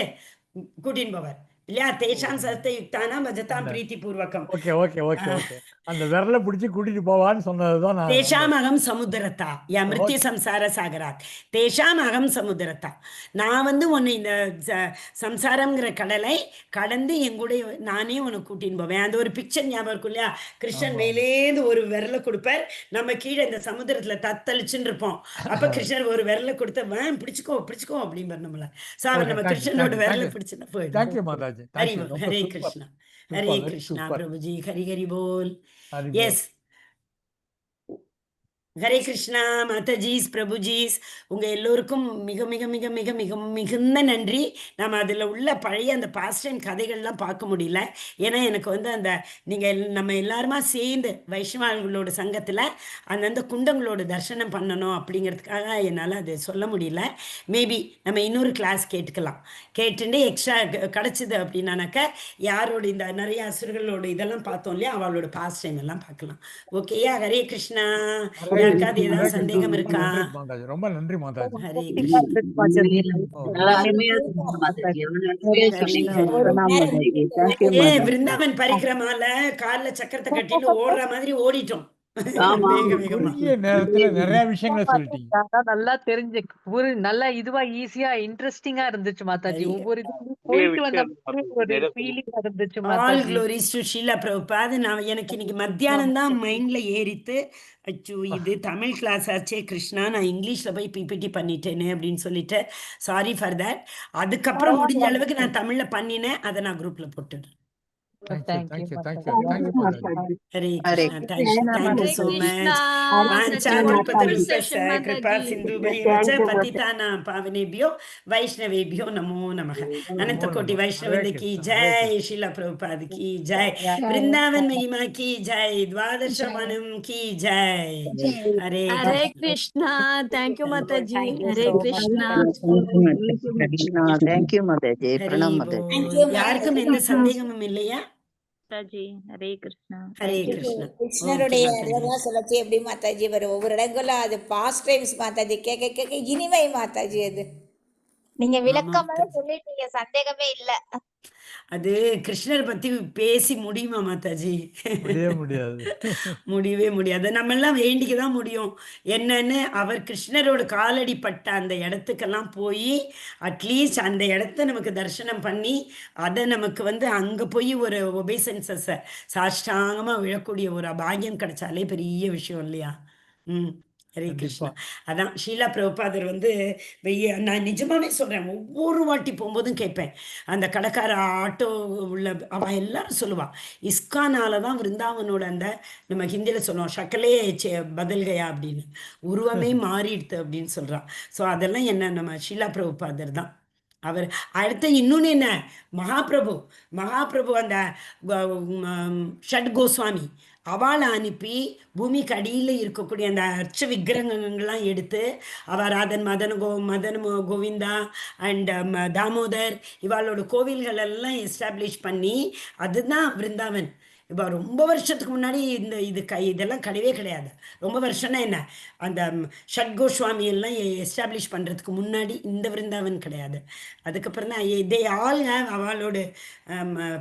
கூட்டின்னு போவார் இல்லையா? தேஷாம் சரத்தை யுக்தானா பஜதாம் அந்த பிரீத்தி பூர்வகம். ஓகே ஓகே ஓகே ஓகே அந்த விரலை பிடிச்சி கூட்டிட்டு போவான்னு சொன்னதுதான் நான் அந்த தேஷாம் அகம் சமுத்திரத்தா யா மிருத்யு ஓகே. சம்சார சாகராத். தேஷாம் அகம் சமுத்திரத்தா. நான் வந்து உன்னை இந்த சம்சாரம்ங்கிற கடலை கடந்து எங்கூட நானே உன்னை கூட்டின்னு போவேன். அந்த ஒரு பிக்சர் ஞாபகம் இருக்கும் இல்லையா? கிருஷ்ணன் ஆமா. மேலேந்து ஒரு விரலை கொடுப்பார், நம்ம கீழே இந்த சமுத்திரத்துல தத்தளிச்சுன்னு இருப்போம். அப்ப கிருஷ்ணர் ஒரு விரலை கொடுத்த பிடிச்சுக்கோ பிடிச்சுக்கோ அப்படிம்பார் நம்மள. ஸோ அவர் ஓகே, நம்ம தேங்க்யூ கிருஷ்ணனோட தேங்க்யூ விரலை தேங்க்யூ பிடிச்சுன்னா போயிடும். Thank you Mataji, Hari thank you. போல், ரொம்ப Hare super Krishna. Hare super, very Krishna super. Prabhuji, Hari Hari போல். ஹரி போல். எஸ், ஹரே கிருஷ்ணா மாதாஜீஸ் பிரபுஜீஸ், உங்கள் எல்லோருக்கும் மிக மிக மிக மிக மிக மிகுந்த நன்றி. நம்ம அதில் உள்ள பழைய அந்த பாஸ்ட் டைம் கதைகள்லாம் பார்க்க முடியல. ஏன்னா எனக்கு வந்து அந்த நீங்கள் நம்ம எல்லாருமா சேர்ந்து வைஷ்ணவர்களோட சங்கத்தில் அந்தந்த குண்டங்களோட தரிசனம் பண்ணணும் அப்படிங்கிறதுக்காக என்னால் அது சொல்ல முடியல. மேபி நம்ம இன்னொரு கிளாஸ் கேட்டுக்கலாம், கேட்டுட்டு எக்ஸ்ட்ரா கிடச்சிது அப்படின்னாக்க யாரோட இந்த நிறைய அசுரர்களோட இதெல்லாம் பார்த்தோம் இல்லையா, அவளோட பாஸ்ட் டைம் எல்லாம் பார்க்கலாம். ஓகேயா? ஹரே கிருஷ்ணா. ஹரே யாருக்காவது கிருஷ்ணா, ஹரே ஏதாவது கிருஷ்ணா. சந்தேகம் ரொம்ப இருக்கா? நன்றி மாதாஜி, ரொம்ப நன்றி மாதாஜி. ஹரே Super, கிருஷ்ணா. Mataji. ஓ, நல்லா அருமையா இருந்துச்சு, Mataji. எவ்வளவு அருமையா ஹரி சொன்னீங்க. ஹரி போல். Pranam, Mataji. Thank you, Mataji. Vrindavan பரிக்கிரமால கால்ல சக்கரத்தை கட்டின்னு ஓடுற மாதிரி ஓடிட்டோம் ஆமா, வேக ஆமா. வேகமா. குறுகிய நேரத்துல நிறைய விஷயங்களை சொல்லிட்டீங்க. அதான் நல்லா தெரிஞ்சு நல்லா இதுவா ஈஸியா இன்ட்ரெஸ்டிங்கா இருந்துச்சு, Mataji. ஹரி ஒவ்வொரு இதுக்கும் போயிட்டு வந்த மாதிரி ஒரு ஃபீலிங் இருந்துச்சு, all Mataji. Glories to Shrila Prabhupada. நான் எனக்கு இன்னைக்கு மத்தியானம் தான் மைண்ட்ல ஏறித்து, அச்சோ இது தமிழ் கிளாஸ் ஆச்சே கிருஷ்ணா, நான் இங்கிலீஷ்ல போய் பிபிடி பண்ணிட்டேனே அப்படின்னு சொல்லிட்டு சாரி ஃபார் தட். அதுக்கப்புறம் முடிஞ்ச அளவுக்கு நான் தமிழ்ல பண்ணினேன், அதை நான் குரூப்ல போட்டுடுறேன். Thank you Thank you, thank you thank you Mataji. Thank you Mataji. Hare Hare Krishna. Thank you Hare so Krishna, much. வாஞ்சா such a wonderful கல்பத்தருஷஸ்ய session, கிருபா Mataji. சிந்துபைவச்ச பतितानां पावनेभ्यो वैष्णवेभ्यो नमो नमः. अनंत நமோ कोटि நம. ஹரே वैष्णवृंद की கிருஷ்ணா, ஹரே जय, கிருஷ்ணா. शिला प्रभुपाद की जय, वृंदावन महिमा की जय, द्वादश वनम की जय. हरे Hare Krishna. Krishna, thank you, Mataji. Thank you Hare so much. Krishna. Krishna. Thank you, Mataji. Hari Pranam, Mataji. बोल. யாருக்கும் எந்த சந்தேகமும் இல்லையா? மாதாஜி ஹரே கிருஷ்ணா. ஹரே கிருஷ்ணா. ஓகே கிருஷ்ணருடைய மாதாஜி. இதெல்லாம் சொல்லச்சு எப்படி மாதாஜி வரும் ஒவ்வொரு இடங்களும் அது பாஸ்ட் டைம்ஸ் மாதாஜி, கேட்க கேட்க இனிமை மாதாஜி. அது நீங்க ஆமா விளக்கமா மாதாஜி. சொல்லிட்டீங்க, சந்தேகமே இல்ல. அது கிருஷ்ணர் பத்தி பேசி முடியுமா மாதாஜி? முடியவே முடியாது. முடியவே முடியாது. நம்ம எல்லாம் வேண்டிக்க தான் முடியும். என்னன்னு, அவர் கிருஷ்ணரோட காலடி பட்ட அந்த இடத்துக்கெல்லாம் போய் அட்லீஸ்ட் அந்த இடத்த நமக்கு தரிசனம் பண்ணி அதை நமக்கு வந்து அங்கே போய் ஒரு ஒபேசன்ஸஸை சாஷ்டாங்கமாக விழக்கூடிய ஒரு பாக்கியம் கிடைச்சாலே பெரிய விஷயம் இல்லையா? ம் ஹரே கிருஷ்ணா. கண்டிப்பா. அதான் ஷீலா பிரபுபாதர் வந்து நான் நிஜமாவே சொல்கிறேன், ஒவ்வொரு வாட்டி போகும்போதும் கேட்பேன். அந்த கடைக்கார ஆட்டோ உள்ள அவள் எல்லாரும் சொல்லுவாள், இஸ்கானால தான் விருந்தாவனோட அந்த நம்ம ஹிந்தியில் சொல்லுவோம் ஷக்கலே பதில்கையா அப்படின்னு, உருவமே மாறிடுது அப்படின்னு சொல்கிறான். ஸோ அதெல்லாம் என்ன நம்ம ஷீலா பிரபுபாதர் தான். அவர் அடுத்து இன்னொன்று என்ன, மகாபிரபு அந்த ஷட் கோஸ்வாமி அவளை அனுப்பி பூமிக்கு அடியில் இருக்கக்கூடிய அந்த அர்ச்ச விக்கிரகங்கள்லாம் எடுத்து அவ மதன கோவிந்தா அண்ட் தாமோதர் இவாளோட கோவில்கள் எல்லாம் எஸ்டாப்ளிஷ் பண்ணி அதுதான் விருந்தாவன். இப்போ ரொம்ப வருஷத்துக்கு முன்னாடி இதெல்லாம் கிடையவே கிடையாது. ரொம்ப வருஷம்னா என்ன, அந்த ஷட்கோஸ்வாமி எல்லாம் எஸ்டாப்ளிஷ் பண்ணுறதுக்கு முன்னாடி இந்த விருந்தாவன் கிடையாது. அதுக்கப்புறம் தான் தே ஆல் ஹேவ் அவளோட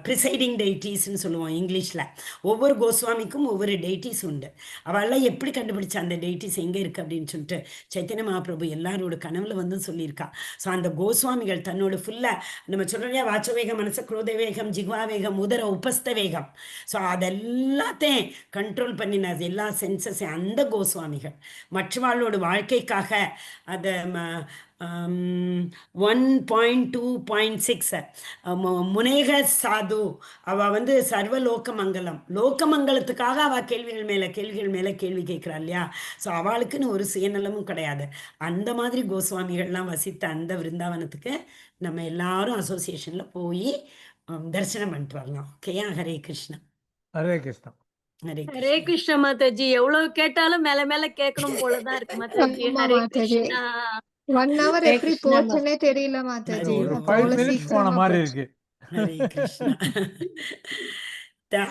ப்ரிசைடிங் டெய்டிஸ்ன்னு சொல்லுவோம் இங்கிலீஷில். ஒவ்வொரு கோஸ்வாமிக்கும் ஒவ்வொரு டெய்டிஸ் உண்டு. அவளெல்லாம் எப்படி கண்டுபிடிச்சா அந்த டெய்டிஸ் எங்கே இருக்குது அப்படின்னு சொல்லிட்டு சைத்தன்ய மகாபிரபு எல்லாரோட கனவுல வந்து சொல்லியிருக்கா. ஸோ அந்த கோஸ்வாமிகள் தன்னோட ஃபுல்லாக நம்ம சொல்கிறோம் இல்லையா, வாச்சவேகம், மனச குரோத வேகம், ஜிக்வா வேகம், உதர உபஸ்த வேகம். ஸோ அதெல்லாத்தையும் கண்ட்ரோல் பண்ணின எல்லா சென்சஸையும் அந்த கோஸ்வாமிகள் மற்றவாளோட வாழ்க்கைக்காக அதை 1.2.6 முனேக சாது அவள் வந்து சர்வலோகமங்கலம் லோகமங்கலத்துக்காக அவள் கேள்விகள் மேலே கேள்வி கேட்குறா இல்லையா. ஸோ அவளுக்குன்னு ஒரு சுயநலமும் கிடையாது. அந்த மாதிரி கோஸ்வாமிகள்லாம் வசித்த அந்த விருந்தாவனத்துக்கு நம்ம எல்லாரும் அசோசியேஷனில் போய் தரிசனம் பண்ணிட்டு வரலாம். ஓகேயா? ஹரே கிருஷ்ணா. ஹரே கிருஷ்ணா. ஹரே ஹரே கிருஷ்ணா மாதாஜி. எவ்வளவு கேட்டாலும் மேல மேல கேட்கணும் போலதான் இருக்கு மாதாஜி. ஆமா ஹரே மாதாஜி. கிருஷ்ணா. 1 hour ஹரே எப்படி கிருஷ்ணா போச்சுன்னே தெரியல மாதாஜி. ஹரே ஒரு கிருஷ்ணா. 5 அவ்வளவு minutes போன சீக்கிரமா மாதிரி போச்சு. இருக்கு. Hare Krishna.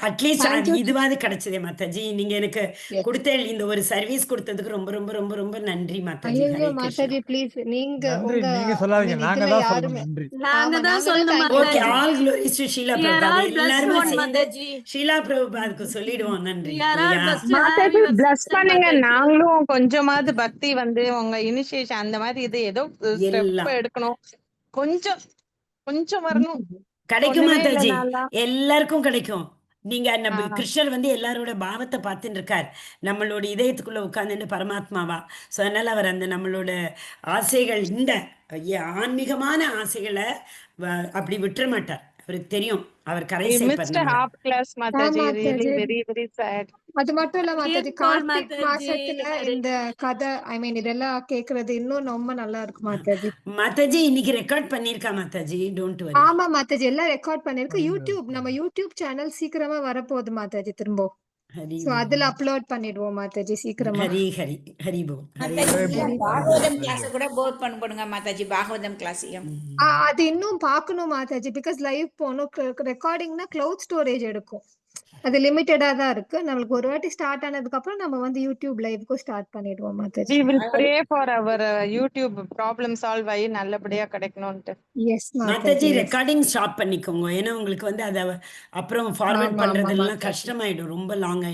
At least Thank you. இதுவாது கிடைச்சதே மாதாஜி. நீங்க எனக்கு Yes. கொடுத்த இந்த ஒரு சர்வீஸ் கொடுத்ததுக்கு ரொம்ப ரொம்ப ரொம்ப ரொம்ப நன்றி மாதாஜி. ஐயோ ஹரே கிருஷ்ணா. மாதாஜி ப்ளீஸ் நீங்க நன்றி உங்க நீங்க சொல்லாதீங்க, நாங்க இதுல தான் யாருமே சொல்லணும் நன்றி. நாங்க ஆமா தான் நாங்க தான் சொல்லணும் thank you okay, Mataji. All glories to Shrila We are Prabhupada. all blessed எல்லாருமே one சேர்ந்து மாதாஜி. ஷீலா பிரபுபாதுக்கு சொல்லிடுவோம் நன்றி. We are all இல்லையா? blessed to have Mataji your plus sister பண்ணுங்க. மாதாஜி. நாங்களும் கொஞ்சமாவது பக்தி வந்து உங்க இனிஷியேஷன் அந்த மாதிரி இது ஏதோ ஸ்டெப் எல்லாம் எடுக்கணும். கொஞ்சம் கொஞ்சம் வரணும். கிடைக்கும் ஒண்ணுமே மாதாஜி, இல்லைனால எல்லாருக்கும் கிடைக்கும். நீங்க நம்ம ஆஹ் கிருஷ்ணர் வந்து எல்லாரோட பாவத்தை பார்த்துட்டு இருக்கார். நம்மளோட இதயத்துக்குள்ள உட்கார்ந்துட்டு பரமாத்மாவா. ஸோ அதனால அவர் அந்த நம்மளோட ஆசைகள் இந்த ஆன்மீகமான ஆசைகளை அப்படி விட்டுற மாட்டார். அவருக்கு தெரியும், அவர் கரை we சேர்ப்பார் missed a நம்மளை. half class Mataji. really Mataji. very very sad. அது மட்டும் இல்ல மாதாஜி, Dear கார்த்திக் மாதாஜி. மாசத்துல ஹரே இந்த கதை இதெல்லாம் கேக்குறது இன்னும் ரொம்ப நல்லா இருக்கு மாதாஜி. மாதாஜி இன்னைக்கு ரெக்கார்ட் பண்ணியிருக்கா மாதாஜி, டோன்ட் வரி. ஆமா மாதாஜி, எல்லாம் ரெக்கார்ட் பண்ணிருக்கு. நம்ம யூடியூப் சேனல் சீக்கிரமா வரப்போகுது மாதாஜி திரும்ப. ஹரி சோ அதுல அப்லோட் பண்ணிடுவோம் மாதாஜி சீக்கிரமா. ஹரி ஹரி ஹரி போல். ஹரே மாதாஜி கிருஷ்ணா. பாகவதம் கிளாஸ் கூட போட் பண்ணுங்க மாதாஜி. பாகவதம் கிளாஸையும் அது இன்னும் பார்க்கணும் மாதாஜி. பிகாஸ் லைவ் போகணும். ரெக்கார்டிங்னா கிளவுட் ஸ்டோரேஜ் எடுக்கும். அது லிமிட்டடா தான் இருக்கு. நம்மளுக்கு ஒரு வாட்டி ஸ்டார்ட் ஆனதுக்கு அப்புறம் நம்ம வந்து யூடியூப் லைவ்க்கு ஸ்டார்ட் பண்ணிடுவோம் Mataji. we will pray for our YouTube problem solve ஆகி நல்லபடியா கிடைக்கணும்ட்டு. எஸ் மாதாஜி மாதாஜி. ரெக்கார்டிங் ஸ்டாப் பண்ணிக்கோங்க. ஏன்னா உங்களுக்கு வந்து அதை அப்புறம் ஃபார்வர்ட் ஆமா ஆமா பண்றதெல்லாம் மாதாஜி. கஷ்டமாயிடும், ரொம்ப லாங் ஆயிடுச்சு.